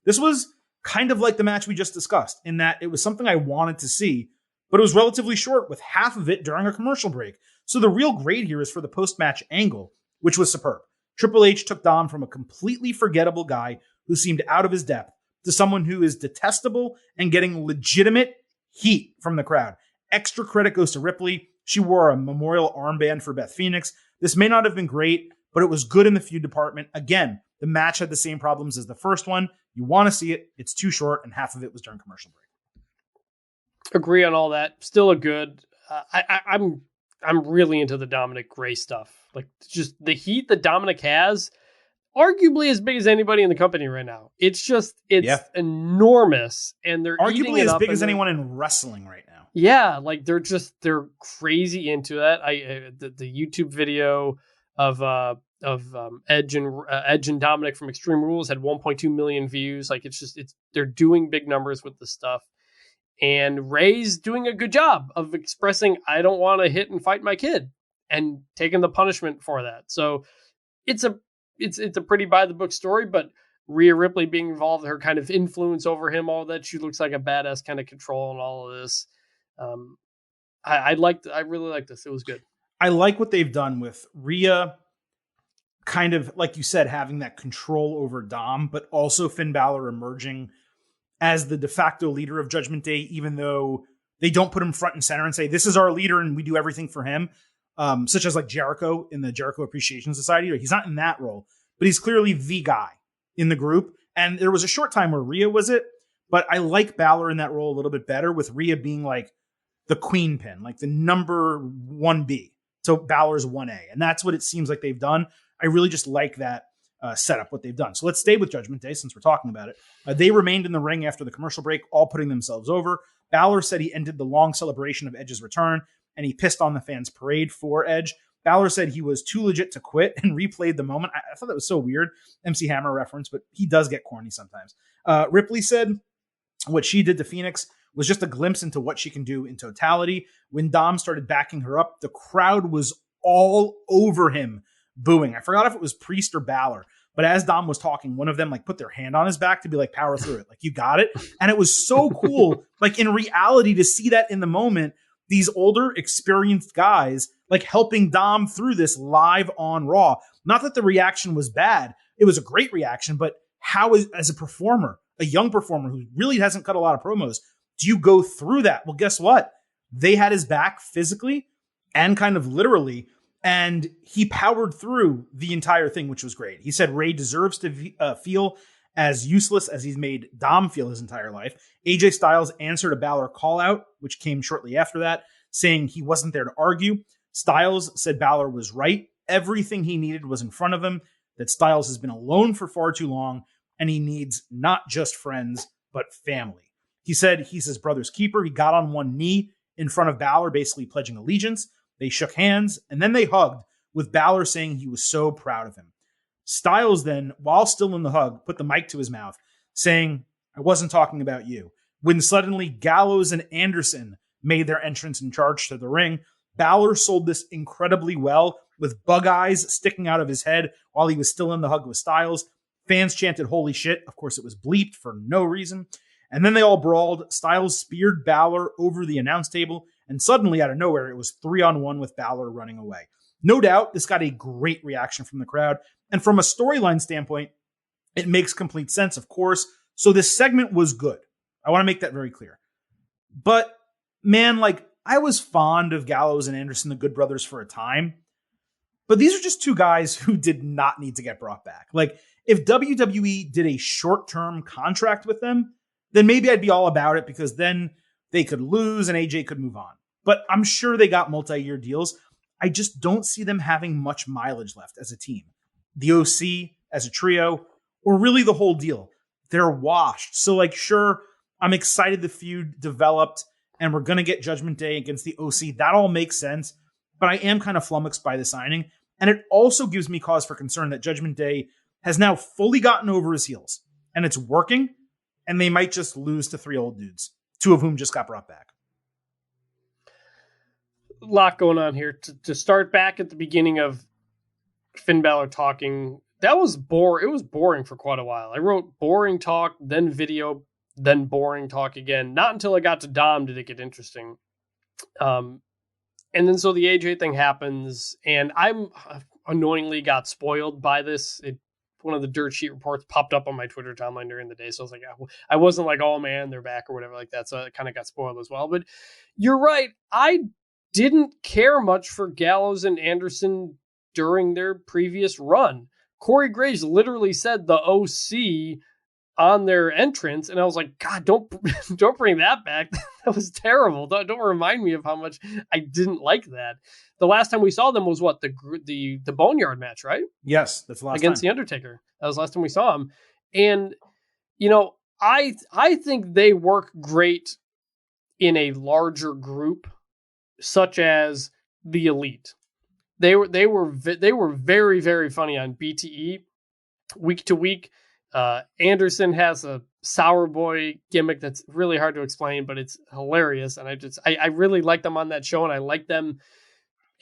This was kind of like the match we just discussed in that it was something I wanted to see, but it was relatively short with half of it during a commercial break. So the real grade here is for the post-match angle, which was superb. Triple H took Dom from a completely forgettable guy who seemed out of his depth to someone who is detestable and getting legitimate heat from the crowd. Extra credit goes to Ripley. She wore a memorial armband for Beth Phoenix. This may not have been great, but it was good in the feud department. Again, the match had the same problems as the first one. You want to see it. It's too short, and half of it was during commercial break. Agree on all that. Still a good. I'm really into the Dominic Rey stuff. Like, just the heat that Dominic has, arguably as big as anybody in the company right now. It's enormous, and they're arguably as big as anyone in wrestling right now. Yeah, like they're crazy into that. The YouTube video of Edge and Dominic from Extreme Rules had 1.2 million views. Like they're doing big numbers with this stuff. And Rey's doing a good job of expressing, I don't want to hit and fight my kid, and taking the punishment for that. So it's a pretty by the book story, but Rhea Ripley being involved, her kind of influence over him, all that, she looks like a badass kind of control and all of this. I really like this. It was good. I like what they've done with Rhea, kind of like you said, having that control over Dom, but also Finn Balor emerging as the de facto leader of Judgment Day, even though they don't put him front and center and say, this is our leader and we do everything for him. Such as like Jericho in the Jericho Appreciation Society. He's not in that role, but he's clearly the guy in the group. And there was a short time where Rhea was it, but I like Balor in that role a little bit better, with Rhea being like the queen pin, like the number 1B. So Balor's 1A. And that's what it seems like they've done. I really just like that setup, what they've done. So let's stay with Judgment Day since we're talking about it. They remained in the ring after the commercial break, all putting themselves over. Balor said he ended the long celebration of Edge's return, and he pissed on the fans' parade for Edge. Balor said he was too legit to quit and replayed the moment. I thought that was so weird. MC Hammer reference, but he does get corny sometimes. Ripley said what she did to Phoenix was just a glimpse into what she can do in totality. When Dom started backing her up, the crowd was all over him, booing. I forgot if it was Priest or Balor, but as Dom was talking, one of them like put their hand on his back to be like, power through it. Like, you got it. And it was so cool. Like in reality, to see that in the moment, these older experienced guys like helping Dom through this live on Raw. Not that the reaction was bad. It was a great reaction, but how as a performer, a young performer who really hasn't cut a lot of promos, do you go through that? Well, guess what? They had his back physically, and kind of literally. And he powered through the entire thing, which was great. He said Ray deserves to feel as useless as he's made Dom feel his entire life. AJ Styles answered a Balor call out, which came shortly after that, saying he wasn't there to argue. Styles said Balor was right. Everything he needed was in front of him, that Styles has been alone for far too long, and he needs not just friends, but family. He said he's his brother's keeper. He got on one knee in front of Balor, basically pledging allegiance. They shook hands, and then they hugged, with Balor saying he was so proud of him. Styles then, while still in the hug, put the mic to his mouth, saying, I wasn't talking about you. When suddenly Gallows and Anderson made their entrance in charge to the ring, Balor sold this incredibly well, with bug eyes sticking out of his head while he was still in the hug with Styles. Fans chanted, holy shit. Of course, it was bleeped for no reason. And then they all brawled. Styles speared Balor over the announce table, and suddenly, out of nowhere, it was 3-on-1 with Balor running away. No doubt, this got a great reaction from the crowd. And from a storyline standpoint, it makes complete sense, of course. So this segment was good. I want to make that very clear. But, man, I was fond of Gallows and Anderson, the Good Brothers, for a time. But these are just two guys who did not need to get brought back. If WWE did a short-term contract with them, then maybe I'd be all about it, because then they could lose and AJ could move on. But I'm sure they got multi-year deals. I just don't see them having much mileage left as a team. The OC as a trio, or really the whole deal. They're washed. So sure, I'm excited the feud developed and we're going to get Judgment Day against the OC. That all makes sense. But I am kind of flummoxed by the signing. And it also gives me cause for concern that Judgment Day has now fully gotten over his heels and it's working, and they might just lose to three old dudes, two of whom just got brought back. A lot going on here. To start back at the beginning of Finn Balor talking, that was It was boring for quite a while. I wrote boring talk, then video, then boring talk again. Not until I got to Dom did it get interesting. And then so the AJ thing happens, and I'm annoyingly got spoiled by this. One of the dirt sheet reports popped up on my Twitter timeline during the day, so I was like, I wasn't like, oh man, they're back or whatever like that. So I kind of got spoiled as well. But you're right. I didn't care much for Gallows and Anderson during their previous run. Corey Graves literally said the OC on their entrance, and I was like, God, don't bring that back. That was terrible. Don't remind me of how much I didn't like that. The last time we saw them was what, the Boneyard match, right? Yes, that's the last against time. The Undertaker. That was the last time we saw him. And I think they work great in a larger group, such as the Elite. They were very, very funny on BTE week to week. Anderson has a sour boy gimmick that's really hard to explain, but it's hilarious. And I really like them on that show, and I like them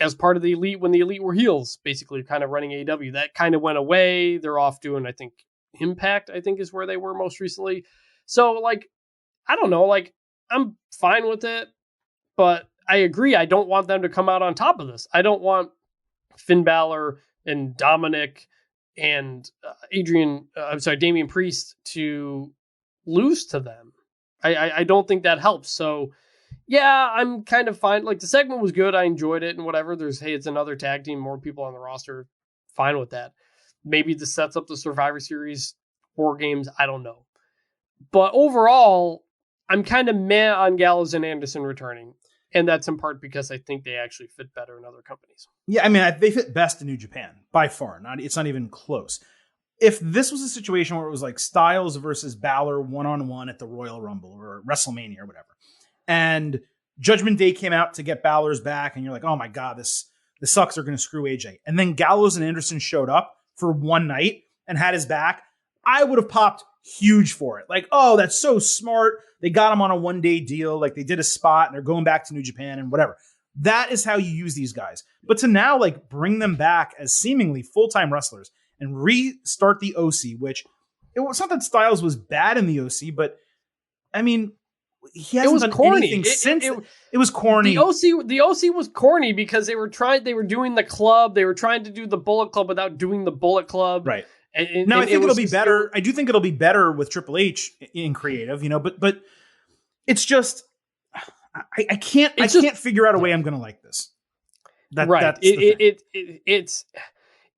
as part of the Elite when the Elite were heels, basically kind of running AEW. That kind of went away. They're off doing, I think, Impact, I think is where they were most recently. So I don't know, I'm fine with it, but I agree. I don't want them to come out on top of this. I don't want Finn Balor and Dominic and Damian Priest to lose to them. I don't think that helps. So yeah, I'm kind of fine. The segment was good. I enjoyed it and whatever. It's another tag team, more people on the roster. Fine with that. Maybe this sets up the Survivor Series 4 games. I don't know. But overall, I'm kind of meh on Gallows and Anderson returning. And that's in part because I think they actually fit better in other companies. Yeah, I mean, they fit best in New Japan, by far. It's not even close. If this was a situation where it was Styles versus Balor one-on-one at the Royal Rumble or WrestleMania or whatever, and Judgment Day came out to get Balor's back, and you're like, oh my God, this sucks, they're going to screw AJ. And then Gallows and Anderson showed up for one night and had his back, I would have popped huge for it. Oh, that's so smart. They got him on a one-day deal. They did a spot and they're going back to New Japan and whatever. That is how you use these guys. But to now bring them back as seemingly full-time wrestlers and restart the OC, which it's not that Styles was bad in the OC, but I mean, he hasn't done anything since. It was corny. The OC was corny because they were doing the club. They were trying to do the Bullet Club without doing the Bullet Club. Right. Now I think it'll be better. I do think it'll be better with Triple H in creative, but it's just I can't figure out a way I'm going to like this. Right.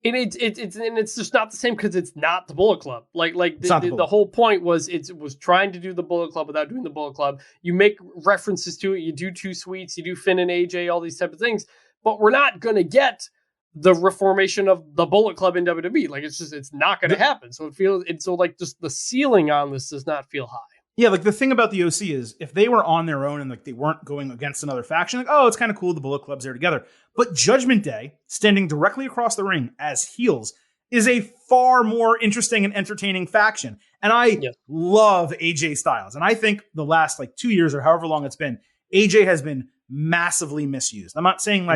It's just not the same because it's not the Bullet Club. The whole point was it was trying to do the Bullet Club without doing the Bullet Club. You make references to it. You do two sweets. You do Finn and AJ, all these type of things. But we're not going to get the reformation of the Bullet Club in WWE. It's not going to happen. So just the ceiling on this does not feel high. Yeah, the thing about the OC is if they were on their own and they weren't going against another faction, it's kind of cool the Bullet Club's there together. But Judgment Day, standing directly across the ring as heels, is a far more interesting and entertaining faction. And I love AJ Styles. And I think the last 2 years or however long it's been, AJ has been massively misused. I'm not saying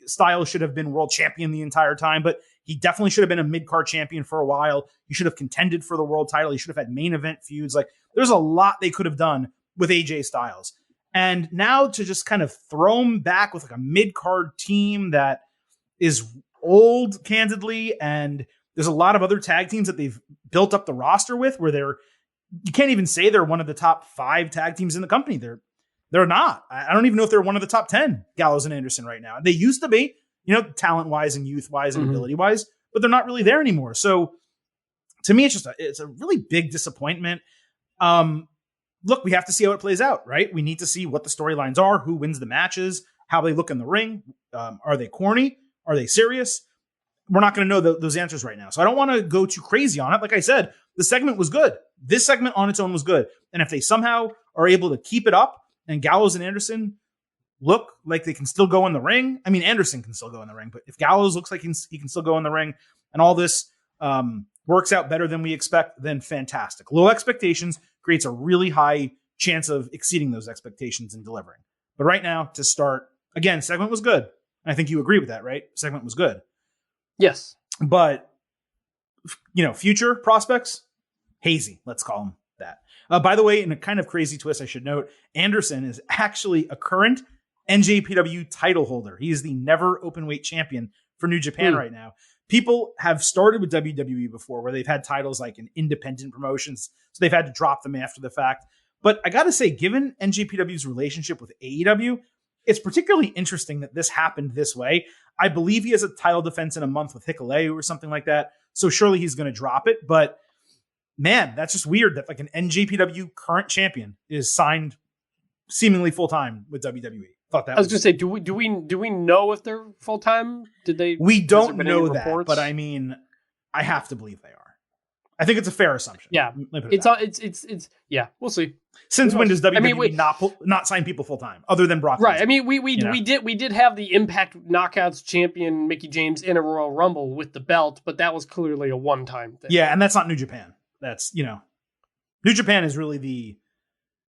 Styles should have been world champion the entire time, but he definitely should have been a mid-card champion for a while. He should have contended for the world title. He should have had main event feuds. There's a lot they could have done with AJ Styles. And now to just kind of throw him back with a mid-card team that is old, candidly, and there's a lot of other tag teams that they've built up the roster with where you can't even say they're one of the top 5 tag teams in the company. They're not. I don't even know if they're one of the top 10, Gallows and Anderson right now. They used to be, talent-wise and youth-wise and ability-wise, but they're not really there anymore. So to me, it's a really big disappointment. Look, we have to see how it plays out, right? We need to see what the storylines are, who wins the matches, how they look in the ring. Are they corny? Are they serious? We're not going to know those answers right now. So I don't want to go too crazy on it. Like I said, the segment was good. This segment on its own was good. And if they somehow are able to keep it up and Gallows and Anderson look like they can still go in the ring. I mean, Anderson can still go in the ring, but if Gallows looks like he can still go in the ring and all this works out better than we expect, then fantastic. Low expectations creates a really high chance of exceeding those expectations and delivering. But right now, to start, again, segment was good. And I think you agree with that, right? Segment was good. Yes. But, future prospects, hazy, let's call them that. By the way, in a kind of crazy twist, I should note, Anderson is actually a current NJPW title holder. He is the never openweight champion for New Japan right now. People have started with WWE before where they've had titles in independent promotions, so they've had to drop them after the fact. But I got to say, given NJPW's relationship with AEW, it's particularly interesting that this happened this way. I believe he has a title defense in a month with Hikuleo or something like that, so surely he's going to drop it. But man, that's just weird that an NJPW current champion is signed seemingly full-time with WWE. I was going to say, do we know if they're full-time? We don't know that, but I mean, I have to believe they are. I think it's a fair assumption. Yeah. Yeah, we'll see. Since when does WWE not sign people full-time other than Brock Lesnar? Right. I mean, we did have the Impact Knockouts champion Mickie James in a Royal Rumble with the belt, but that was clearly a one-time thing. Yeah, and that's not New Japan. That's, New Japan is really the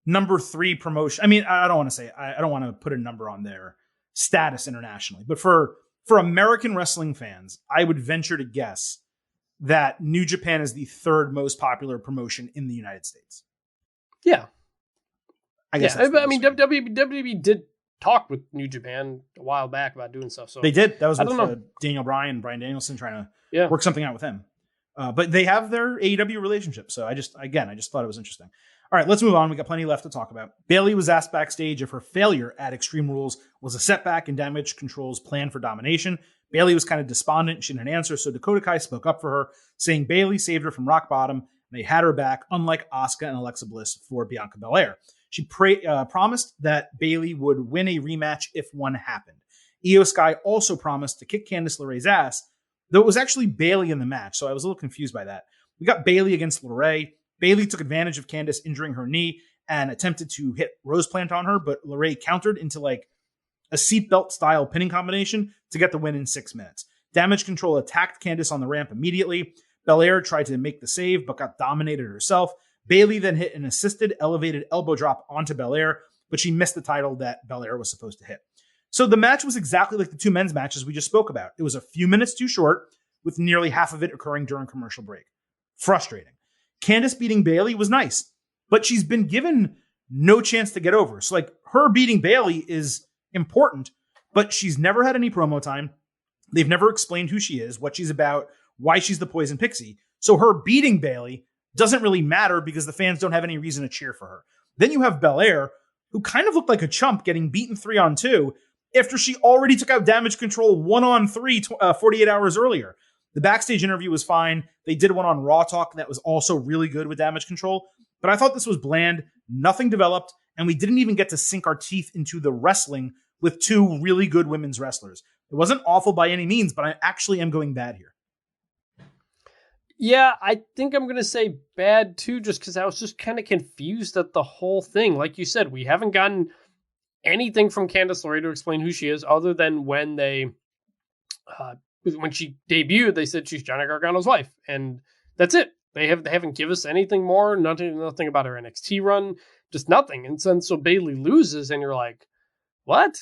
number 3 promotion. I mean, I don't want to put a number on their status internationally, but for American wrestling fans, I would venture to guess that New Japan is the 3rd most popular promotion in the United States. Yeah. I guess. Yeah. I mean, WWE did talk with New Japan a while back about doing stuff. So they did. That was with Daniel Bryan, Bryan Danielson trying to work something out with him. But they have their AEW relationship. So I just thought it was interesting. All right, let's move on. We got plenty left to talk about. Bayley was asked backstage if her failure at Extreme Rules was a setback in Damage Control's plan for domination. Bayley was kind of despondent. She didn't answer, so Dakota Kai spoke up for her, saying Bayley saved her from rock bottom, and they had her back, unlike Asuka and Alexa Bliss for Bianca Belair. She promised that Bayley would win a rematch if one happened. Io Sky also promised to kick Candice LeRae's ass, though it was actually Bayley in the match, so I was a little confused by that. We got Bayley against LeRae. Bayley took advantage of Candice injuring her knee and attempted to hit Rose Plant on her, but LeRae countered into a seatbelt style pinning combination to get the win in 6 minutes. Damage Control attacked Candice on the ramp immediately. Belair tried to make the save, but got dominated herself. Bayley then hit an assisted elevated elbow drop onto Belair, but she missed the title that Belair was supposed to hit. So the match was exactly like the 2 men's matches we just spoke about. It was a few minutes too short, with nearly half of it occurring during commercial break. Frustrating. Candice beating Bayley was nice, but she's been given no chance to get over. So her beating Bayley is important, but she's never had any promo time. They've never explained who she is, what she's about, why she's the Poison Pixie. So her beating Bayley doesn't really matter because the fans don't have any reason to cheer for her. Then you have Belair, who kind of looked like a chump getting beaten 3-on-2, after she already took out Damage Control 1-on-3 48 hours earlier. The backstage interview was fine. They did one on Raw Talk that was also really good with Damage Control. But I thought this was bland, nothing developed, and we didn't even get to sink our teeth into the wrestling with two really good women's wrestlers. It wasn't awful by any means, but I actually am going bad here. Yeah, I think I'm going to say bad too, just because I was just kind of confused at the whole thing. Like you said, we haven't gotten anything from Candice LeRae to explain who she is, other than when when she debuted, they said she's Johnny Gargano's wife, and that's it. They haven't given us anything more, nothing about her NXT run, just nothing. And so Bayley loses, and you're like, what?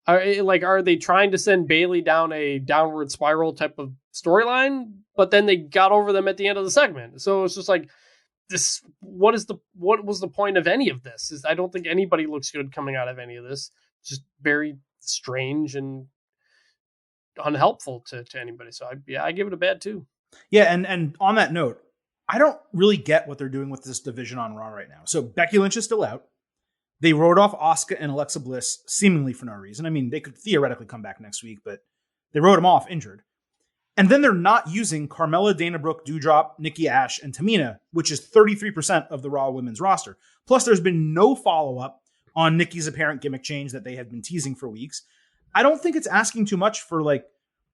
Are they trying to send Bayley down a downward spiral type of storyline? But then they got over them at the end of the segment. So it's just like, this. What was the point of any of this? I don't think anybody looks good coming out of any of this. Just very strange and unhelpful to anybody. So I give it a bad 2. Yeah, and on that note, I don't really get what they're doing with this division on Raw right now. So Becky Lynch is still out. They wrote off Asuka and Alexa Bliss seemingly for no reason. I mean, they could theoretically come back next week, but they wrote them off injured. And then they're not using Carmella, Dana Brooke, Doudrop, Nikki Ash, and Tamina, which is 33% of the Raw women's roster. Plus, there's been no follow-up on Nikki's apparent gimmick change that they had been teasing for weeks. I don't think it's asking too much for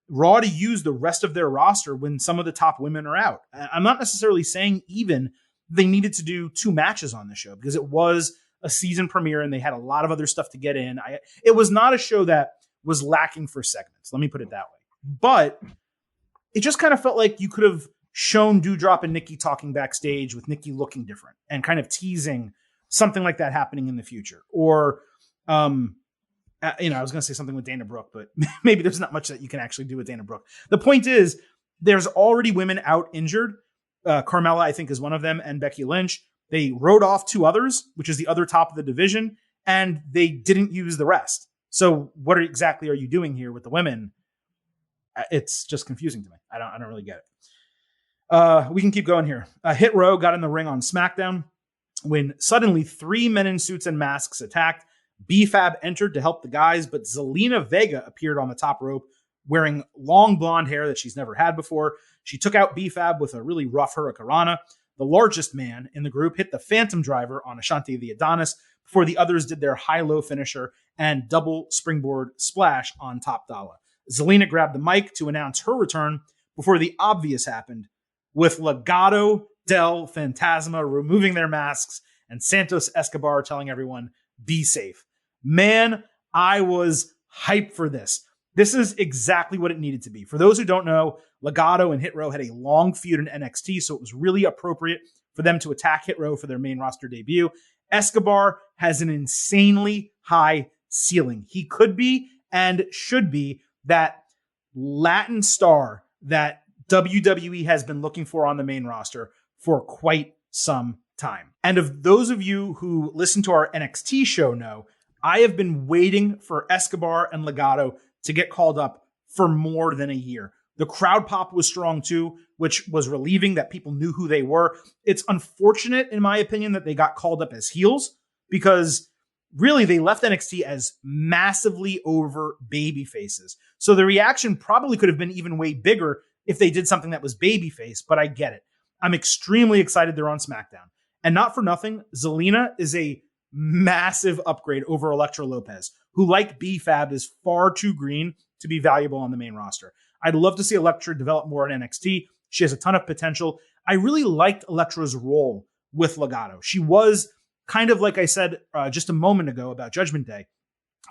Raw to use the rest of their roster when some of the top women are out. I'm not necessarily saying even they needed to do 2 matches on the show, because it was a season premiere and they had a lot of other stuff to get in. It was not a show that was lacking for segments. Let me put it that way. But it just kind of felt like you could have shown Doudrop and Nikki talking backstage with Nikki looking different and kind of teasing something like that happening in the future. Or, I was going to say something with Dana Brooke, but maybe there's not much that you can actually do with Dana Brooke. The point is, there's already women out injured. Carmella, I think, is one of them, and Becky Lynch. They wrote off 2 others, which is the other top of the division, and they didn't use the rest. So what exactly are you doing here with the women? It's just confusing to me. I don't really get it. We can keep going here. Hit Row got in the ring on SmackDown when suddenly 3 men in suits and masks attacked. B-Fab entered to help the guys, but Zelina Vega appeared on the top rope wearing long blonde hair that she's never had before. She took out B-Fab with a really rough Hurricanrana. The largest man in the group hit the Phantom Driver on Ashanti the Adonis before the others did their high-low finisher and double springboard splash on Top Dollar. Zelina grabbed the mic to announce her return before the obvious happened, with Legado del Fantasma removing their masks and Santos Escobar telling everyone, be safe. Man, I was hyped for this. This is exactly what it needed to be. For those who don't know, Legado and Hit Row had a long feud in NXT, so it was really appropriate for them to attack Hit Row for their main roster debut. Escobar has an insanely high ceiling. He could be and should be that Latin star that WWE has been looking for on the main roster for quite some time. And of those of you who listen to our NXT show know, I have been waiting for Escobar and Legado to get called up for more than a year. The crowd pop was strong too, which was relieving that people knew who they were. It's unfortunate, in my opinion, that they got called up as heels, because really they left NXT as massively over baby faces. So the reaction probably could have been even way bigger if they did something that was babyface, but I get it. I'm extremely excited they're on SmackDown. And not for nothing, Zelina is a massive upgrade over Elektra Lopez, who, like B-Fab, is far too green to be valuable on the main roster. I'd love to see Elektra develop more in NXT. She has a ton of potential. I really liked Elektra's role with Legado. She was kind of, like I said just a moment ago about Judgment Day,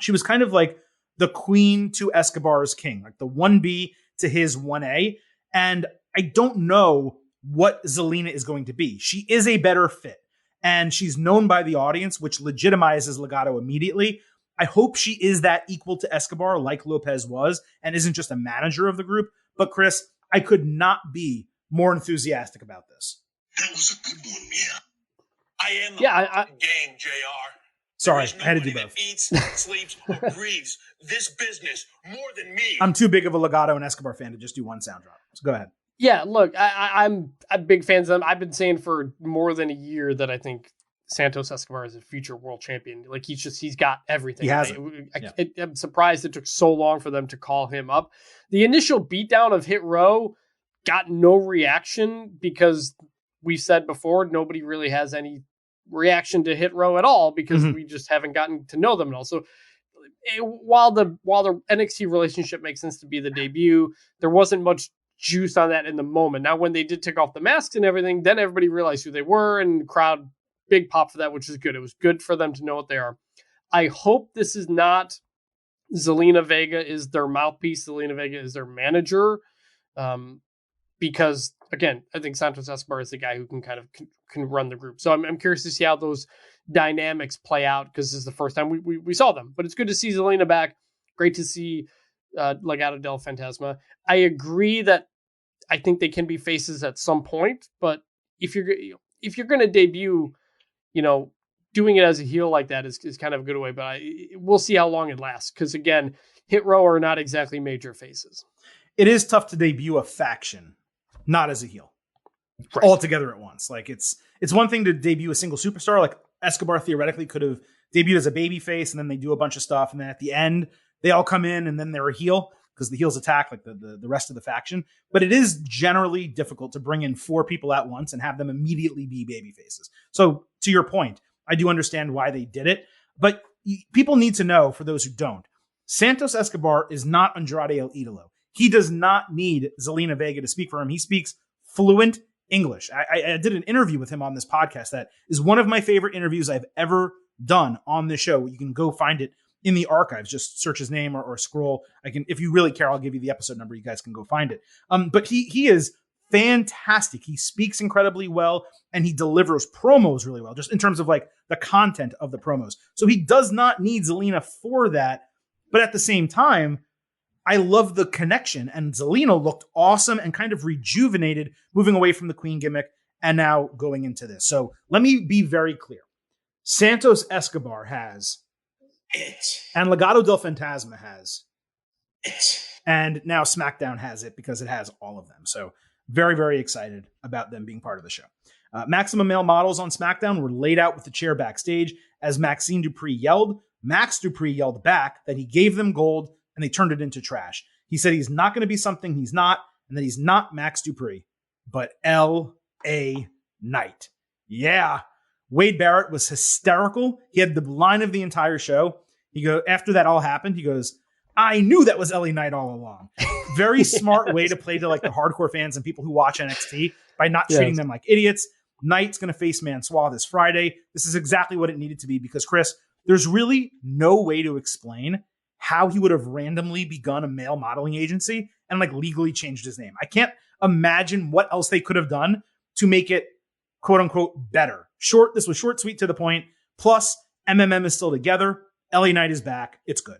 she was kind of like the queen to Escobar's king, like the 1B to his 1A. And I don't know what Zelina is going to be. She is a better fit, and she's known by the audience, which legitimizes Legado immediately. I hope she is that equal to Escobar like Lopez was and isn't just a manager of the group. But Chris, I could not be more enthusiastic about this. That was a good one, yeah. I am game, JR. Sorry, I had to do both. Eats, sleeps, breathes this business more than me. I'm too big of a Legado and Escobar fan to just do one sound drop. So go ahead. Yeah, look, I'm big fans of them. I've been saying for more than a year that I think Santos Escobar as a future world champion. Like he's got everything. He has I'm surprised it took so long for them to call him up. The initial beatdown of Hit Row got no reaction because we said before, nobody really has any reaction to Hit Row at all because we just haven't gotten to know them at all. So while the NXT relationship makes sense to be the debut, there wasn't much juice on that in the moment. Now, when they did take off the masks and everything, then everybody realized who they were, and the crowd, big pop for that, which is good. It was good for them to know what they are. I hope this is not Zelina Vega is their mouthpiece. Zelina Vega is their manager. Because again, I think Santos Escobar is the guy who can kind of can run the group. So I'm curious to see how those dynamics play out because this is the first time we saw them. But it's good to see Zelina back. Great to see Legado del Fantasma. I agree that I think they can be faces at some point, but if you're going to debut, doing it as a heel like that is kind of a good way. But we'll see how long it lasts because again, Hit Row are not exactly major faces. It is tough to debut a faction. Not as a heel, right, all together at once. Like it's one thing to debut a single superstar. Like Escobar theoretically could have debuted as a baby face, and then they do a bunch of stuff, and then at the end they all come in, and then they're a heel because the heels attack like the rest of the faction. But it is generally difficult to bring in 4 people at once and have them immediately be baby faces. So to your point, I do understand why they did it, but people need to know, for those who don't, Santos Escobar is not Andrade El Idolo. He does not need Zelina Vega to speak for him. He speaks fluent English. I did an interview with him on this podcast that is one of my favorite interviews I've ever done on this show. You can go find it in the archives. Just search his name or scroll. If you really care, I'll give you the episode number. You guys can go find it. But he is fantastic. He speaks incredibly well and he delivers promos really well, just in terms of like the content of the promos. So he does not need Zelina for that. But at the same time, I love the connection, and Zelina looked awesome and kind of rejuvenated, moving away from the Queen gimmick and now going into this. So let me be very clear. Santos Escobar has it, and Legado del Fantasma has it, and now SmackDown has it because it has all of them. So very, very excited about them being part of the show. Maximum male models on SmackDown were laid out with the chair backstage as Maxine Dupree yelled. Max Dupree yelled back that he gave them gold and they turned it into trash. He said he's not going to be something he's not, and that he's not Max Dupree, but L.A. Knight. Yeah. Wade Barrett was hysterical. He had the line of the entire show. After that all happened, he goes, I knew that was L.A. Knight all along. Very smart way to play to like the hardcore fans and people who watch NXT by not treating them like idiots. Knight's going to face Mansois this Friday. This is exactly what it needed to be because, Chris, there's really no way to explain how he would have randomly begun a male modeling agency and like legally changed his name. I can't imagine what else they could have done to make it quote unquote better. This was short, sweet, to the point. Plus MMM is still together. LA Knight is back. It's good.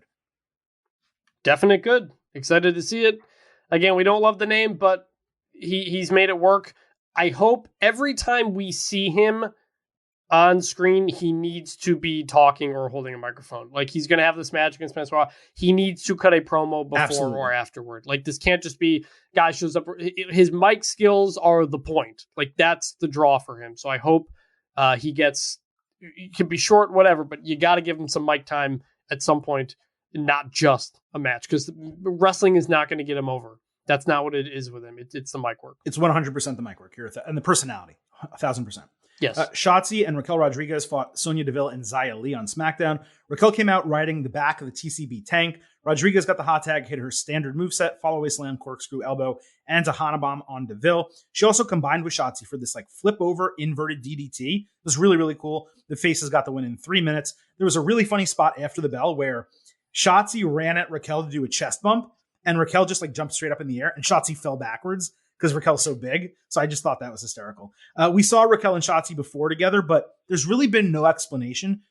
Definite good. Excited to see it. Again, we don't love the name, but he's made it work. I hope every time we see him on screen, he needs to be talking or holding a microphone. Like he's going to have this match against Mansois. He needs to cut a promo before or afterward. Like this can't just be guy shows up. His mic skills are the point. Like that's the draw for him. So I hope he can be short, whatever, but you got to give him some mic time at some point, not just a match because wrestling is not going to get him over. That's not what it is with him. It's the mic work. It's 100% the mic work here and the personality. 1,000%. Yes. Shotzi and Raquel Rodriguez fought Sonya Deville and Xia Li on SmackDown. Raquel came out riding the back of the TCB tank. Rodriguez got the hot tag, hit her standard moveset, follow-away slam, corkscrew elbow, and a Hana bomb on Deville. She also combined with Shotzi for this like flip-over inverted DDT. It was really, really cool. The faces got the win in 3 minutes. There was a really funny spot after the bell where Shotzi ran at Raquel to do a chest bump, and Raquel just like jumped straight up in the air, and Shotzi fell backwards because Raquel's so big. So I just thought that was hysterical. We saw Raquel and Shotzi before together, but there's really been no explanation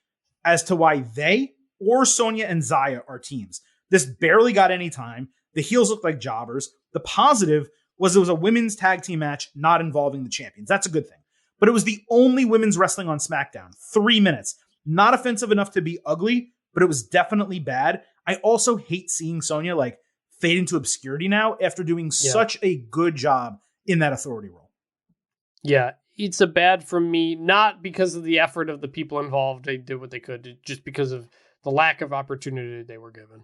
as to why they or Sonya and Xia are teams. This barely got any time. The heels looked like jobbers. The positive was it was a women's tag team match not involving the champions. That's a good thing. But it was the only women's wrestling on SmackDown. 3 minutes. Not offensive enough to be ugly, but it was definitely bad. I also hate seeing Sonya like fade into obscurity now after doing such a good job in that authority role. Yeah. it's a bad from me, not because of the effort of the people involved. They did what they could, just because of the lack of opportunity they were given.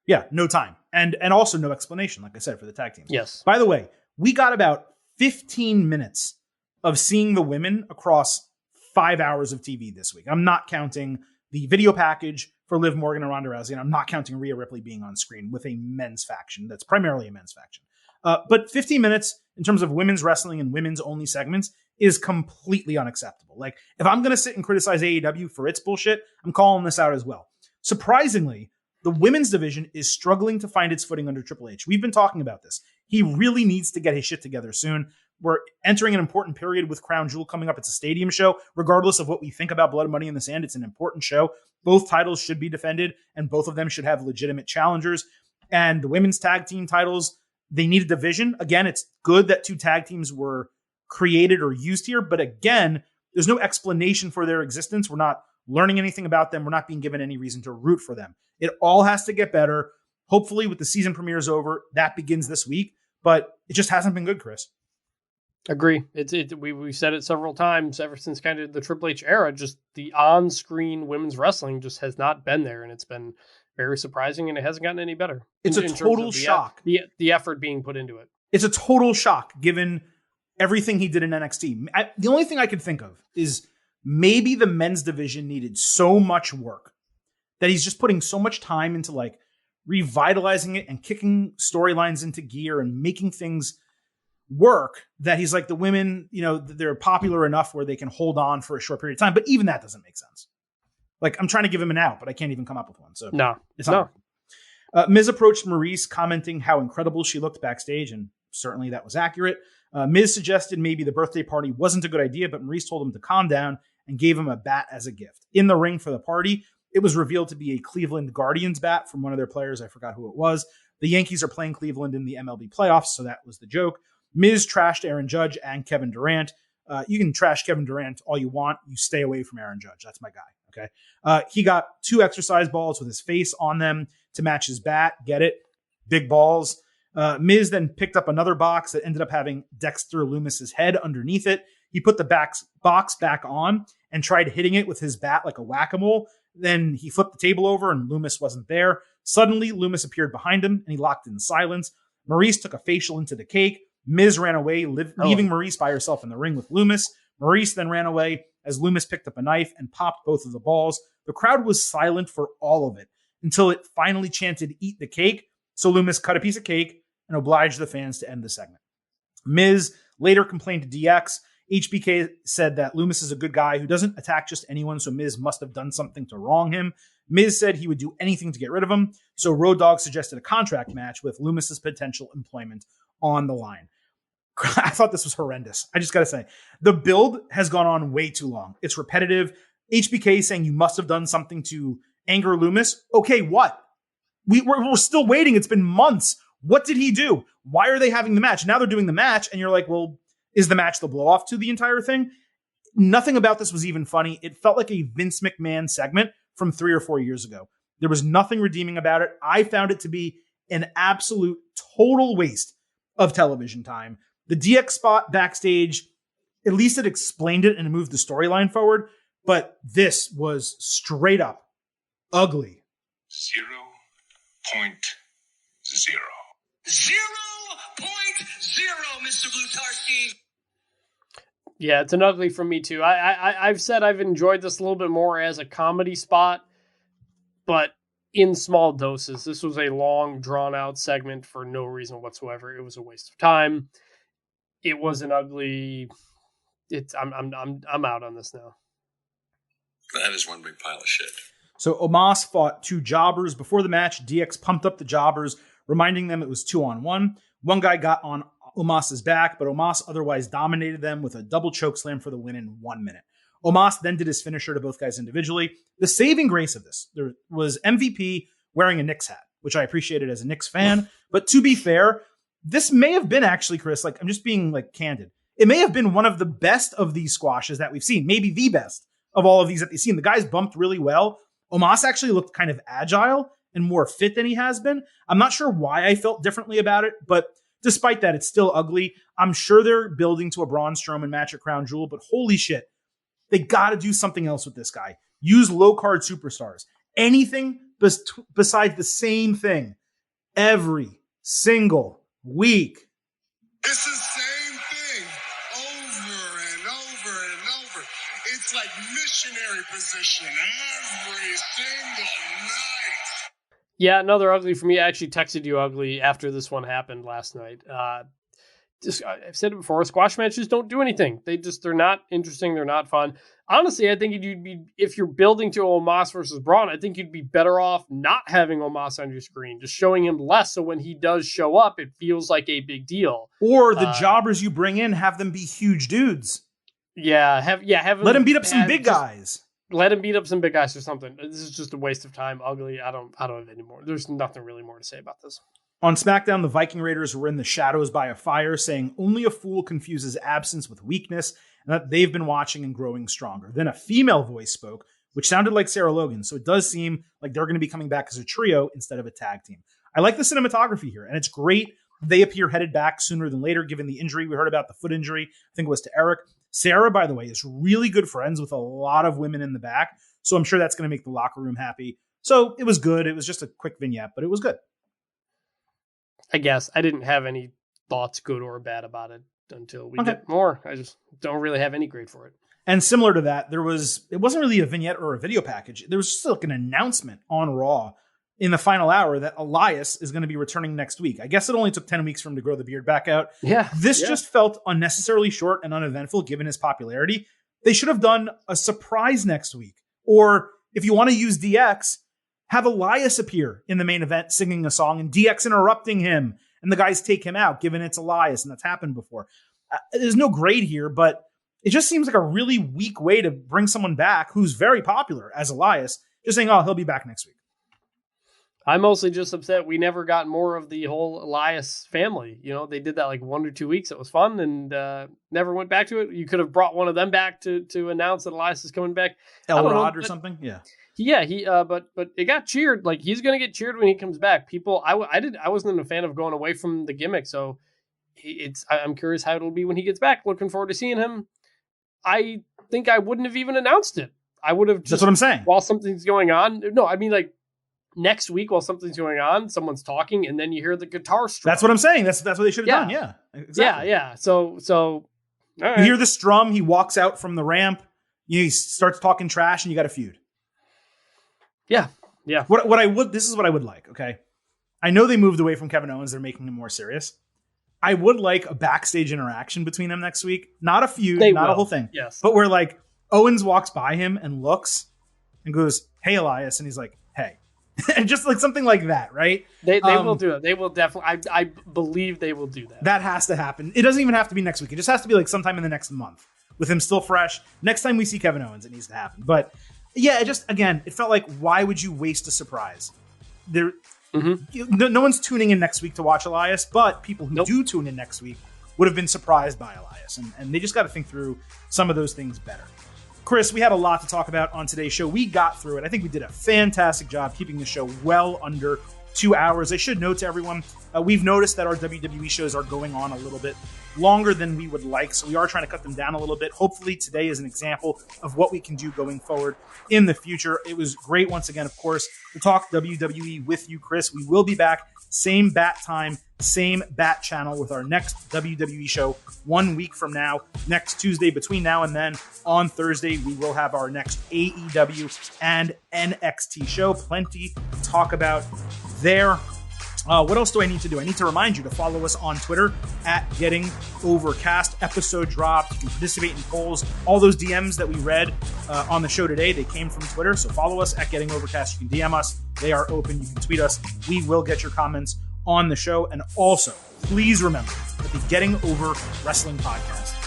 Yeah, no time. And also no explanation, like I said, for the tag teams. Yes. By the way, we got about 15 minutes of seeing the women across 5 hours of TV this week. I'm not counting the video package for Liv Morgan and Ronda Rousey, and I'm not counting Rhea Ripley being on screen with a men's faction. That's primarily a men's faction. But 15 minutes in terms of women's wrestling and women's only segments is completely unacceptable. Like, if I'm going to sit and criticize AEW for its bullshit, I'm calling this out as well. Surprisingly, the women's division is struggling to find its footing under Triple H. We've been talking about this. He really needs to get his shit together soon. We're entering an important period with Crown Jewel coming up. It's a stadium show. Regardless of what we think about Blood and Money in the Sand, it's an important show. Both titles should be defended, and both of them should have legitimate challengers. And the women's tag team titles, they need a division. Again, it's good that 2 tag teams were created or used here, but again, there's no explanation for their existence. We're not learning anything about them. We're not being given any reason to root for them. It all has to get better. Hopefully, with the season premieres over, that begins this week, but it just hasn't been good, Chris. Agree. We've said it several times ever since kind of the Triple H era. Just the on-screen women's wrestling just has not been there, and it's been very surprising, and it hasn't gotten any better. It's a total shock. The effort being put into it. It's a total shock given everything he did in NXT. The only thing I could think of is maybe the men's division needed so much work that he's just putting so much time into like revitalizing it and kicking storylines into gear and making things work that he's like, the women, they're popular enough where they can hold on for a short period of time. But even that doesn't make sense. Like, I'm trying to give him an out, but I can't even come up with one. So no, it's not. Miz approached Maurice, commenting how incredible she looked backstage, and certainly that was accurate. Miz suggested maybe the birthday party wasn't a good idea, but Maurice told him to calm down and gave him a bat as a gift. In the ring for the party, it was revealed to be a Cleveland Guardians bat from one of their players. I forgot who it was. The Yankees are playing Cleveland in the MLB playoffs, so that was the joke. Miz trashed Aaron Judge and Kevin Durant. You can trash Kevin Durant all you want. You stay away from Aaron Judge. That's my guy, okay? He got 2 exercise balls with his face on them to match his bat. Get it? Big balls. Miz then picked up another box that ended up having Dexter Lumis's head underneath it. He put the box back on and tried hitting it with his bat like a whack-a-mole. Then he flipped the table over and Lumis wasn't there. Suddenly, Lumis appeared behind him and he locked in silence. Maurice took a facial into the cake. Miz ran away, leaving Maurice by herself in the ring with Lumis. Maurice then ran away as Lumis picked up a knife and popped both of the balls. The crowd was silent for all of it until it finally chanted, "Eat the cake." So Lumis cut a piece of cake and obliged the fans to end the segment. Miz later complained to DX. HBK said that Lumis is a good guy who doesn't attack just anyone, so Miz must have done something to wrong him. Miz said he would do anything to get rid of him, so Road Dogg suggested a contract match with Lumis's potential employment on the line. I thought this was horrendous. I just got to say, the build has gone on way too long. It's repetitive. HBK saying you must have done something to anger Lumis. Okay, what? We're still waiting. It's been months. What did he do? Why are they having the match? Now they're doing the match, and you're like, well, is the match the blow-off to the entire thing? Nothing about this was even funny. It felt like a Vince McMahon segment from 3 or 4 years ago. There was nothing redeeming about it. I found it to be an absolute total waste of television time. The DX spot backstage, at least it explained it and moved the storyline forward, but this was straight up ugly. 0.0. 0.0, Mr. Blutarski. Yeah, it's an ugly from me too. I've said I've enjoyed this a little bit more as a comedy spot, but in small doses. This was a long, drawn-out segment for no reason whatsoever. It was a waste of time. It was an ugly. I'm out on this now. That is one big pile of shit. So Omos fought 2 jobbers before the match. DX pumped up the jobbers, reminding them it was 2-on-1. One guy got on Omos's back, but Omos otherwise dominated them with a double choke slam for the win in 1 minute. Omos then did his finisher to both guys individually. The saving grace of this, there was MVP wearing a Knicks hat, which I appreciated as a Knicks fan. But to be fair, this may have been actually, Chris, like I'm just being like candid. It may have been one of the best of these squashes that we've seen, maybe the best of all of these that we've seen. The guys bumped really well. Omos actually looked kind of agile and more fit than he has been. I'm not sure why I felt differently about it, but Despite that, it's still ugly. I'm sure they're building to a Braun Strowman match at Crown Jewel, but holy shit, they got to do something else with this guy. Use low-card superstars. Anything besides the same thing every single week. It's the same thing over and over and over. It's like missionary position every single night. Yeah, another ugly for me. I actually texted you ugly after this one happened last night. I've said it before, squash matches don't do anything. They're not interesting. They're not fun. Honestly, I think if you're building to Omos versus Braun, I think you'd be better off not having Omos on your screen, just showing him less. So when he does show up, it feels like a big deal. Or the jobbers you bring in, have them be huge dudes. Have let him beat up some big guys. Let him beat up some big guys or something. This is just a waste of time. Ugly. I don't have any more. There's nothing really more to say about this. On SmackDown, the Viking Raiders were in the shadows by a fire, saying only a fool confuses absence with weakness, and that they've been watching and growing stronger. Then a female voice spoke, which sounded like Sarah Logan, so it does seem like they're going to be coming back as a trio instead of a tag team. I like the cinematography here, and it's great they appear headed back sooner than later, given the injury. We heard about the foot injury. I think it was to Eric. Sarah, by the way, is really good friends with a lot of women in the back, so I'm sure that's going to make the locker room happy. So it was good. It was just a quick vignette, but it was good. I guess I didn't have any thoughts, good or bad, about it until we get more. I just don't really have any grade for it. And similar to that, it wasn't really a vignette or a video package. There was just like an announcement on Raw in the final hour that Elias is going to be returning next week. I guess it only took 10 weeks for him to grow the beard back out. Yeah. This just felt unnecessarily short and uneventful given his popularity. They should have done a surprise next week. Or if you want to use DX, have Elias appear in the main event singing a song and DX interrupting him and the guys take him out, given it's Elias, and that's happened before. There's no grade here, but it just seems like a really weak way to bring someone back who's very popular as Elias, just saying, oh, he'll be back next week. I'm mostly just upset we never got more of the whole Elias family. You know, they did that like 1 or 2 weeks. It was fun and never went back to it. You could have brought one of them back to announce that Elias is coming back. Elrod or something? Yeah. Yeah, but it got cheered. Like, he's going to get cheered when he comes back. People, I wasn't a fan of going away from the gimmick, so I'm curious how it'll be when he gets back. Looking forward to seeing him. I think I wouldn't have even announced it. I would have just, that's what I'm saying. While something's going on. No, I mean, like, next week while something's going on, someone's talking, and then you hear the guitar strum. That's what I'm saying. That's what they should have done. Yeah, exactly. Yeah. So all right. You hear the strum. He walks out from the ramp. He starts talking trash, and you got a feud. Yeah. This is what I would like. Okay, I know they moved away from Kevin Owens. They're making him more serious. I would like a backstage interaction between them next week. Not a feud, not a whole thing. Yes, but where like Owens walks by him and looks and goes, "Hey, Elias," and he's like, "Hey." And just like something like that, right? They will do it. They will definitely. I believe they will do that. That has to happen. It doesn't even have to be next week. It just has to be like sometime in the next month with him still fresh. Next time we see Kevin Owens, it needs to happen. But yeah, it felt like, why would you waste a surprise? No one's tuning in next week to watch Elias, but people who do tune in next week would have been surprised by Elias. And they just got to think through some of those things better. Chris, we had a lot to talk about on today's show. We got through it. I think we did a fantastic job keeping the show well under 2 hours. I should note to everyone, we've noticed that our WWE shows are going on a little bit longer than we would like, so we are trying to cut them down a little bit. Hopefully today is an example of what we can do going forward in the future. It was great once again, of course, to talk WWE with you, Chris. We will be back, same bat time, same bat channel, with our next WWE show 1 week from now, next Tuesday. Between now and then, on Thursday, we will have our next AEW and NXT show. Plenty to talk about there. What else do I need to do? I need to remind you to follow us on Twitter at Getting Overcast. Episode dropped. You can participate in polls. All those DMs that we read on the show today, they came from Twitter. So follow us at Getting Overcast. You can DM us. They are open. You can tweet us. We will get your comments on the show. And also, please remember that the Getting Over Wrestling podcast.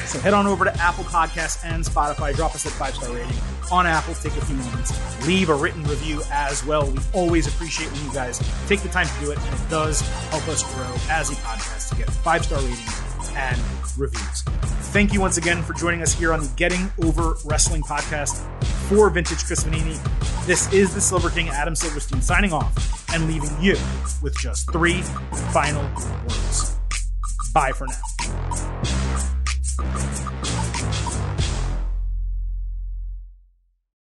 So head on over to Apple Podcasts and Spotify. Drop us a 5-star rating on Apple. Take a few moments. Leave a written review as well. We always appreciate when you guys take the time to do it, and it does help us grow as a podcast to get 5-star ratings and reviews. Thank you once again for joining us here on the Getting Over Wrestling podcast. For Vintage Chris Vanini, this is the Silver King, Adam Silverstein, signing off and leaving you with just 3 final words. Bye for now.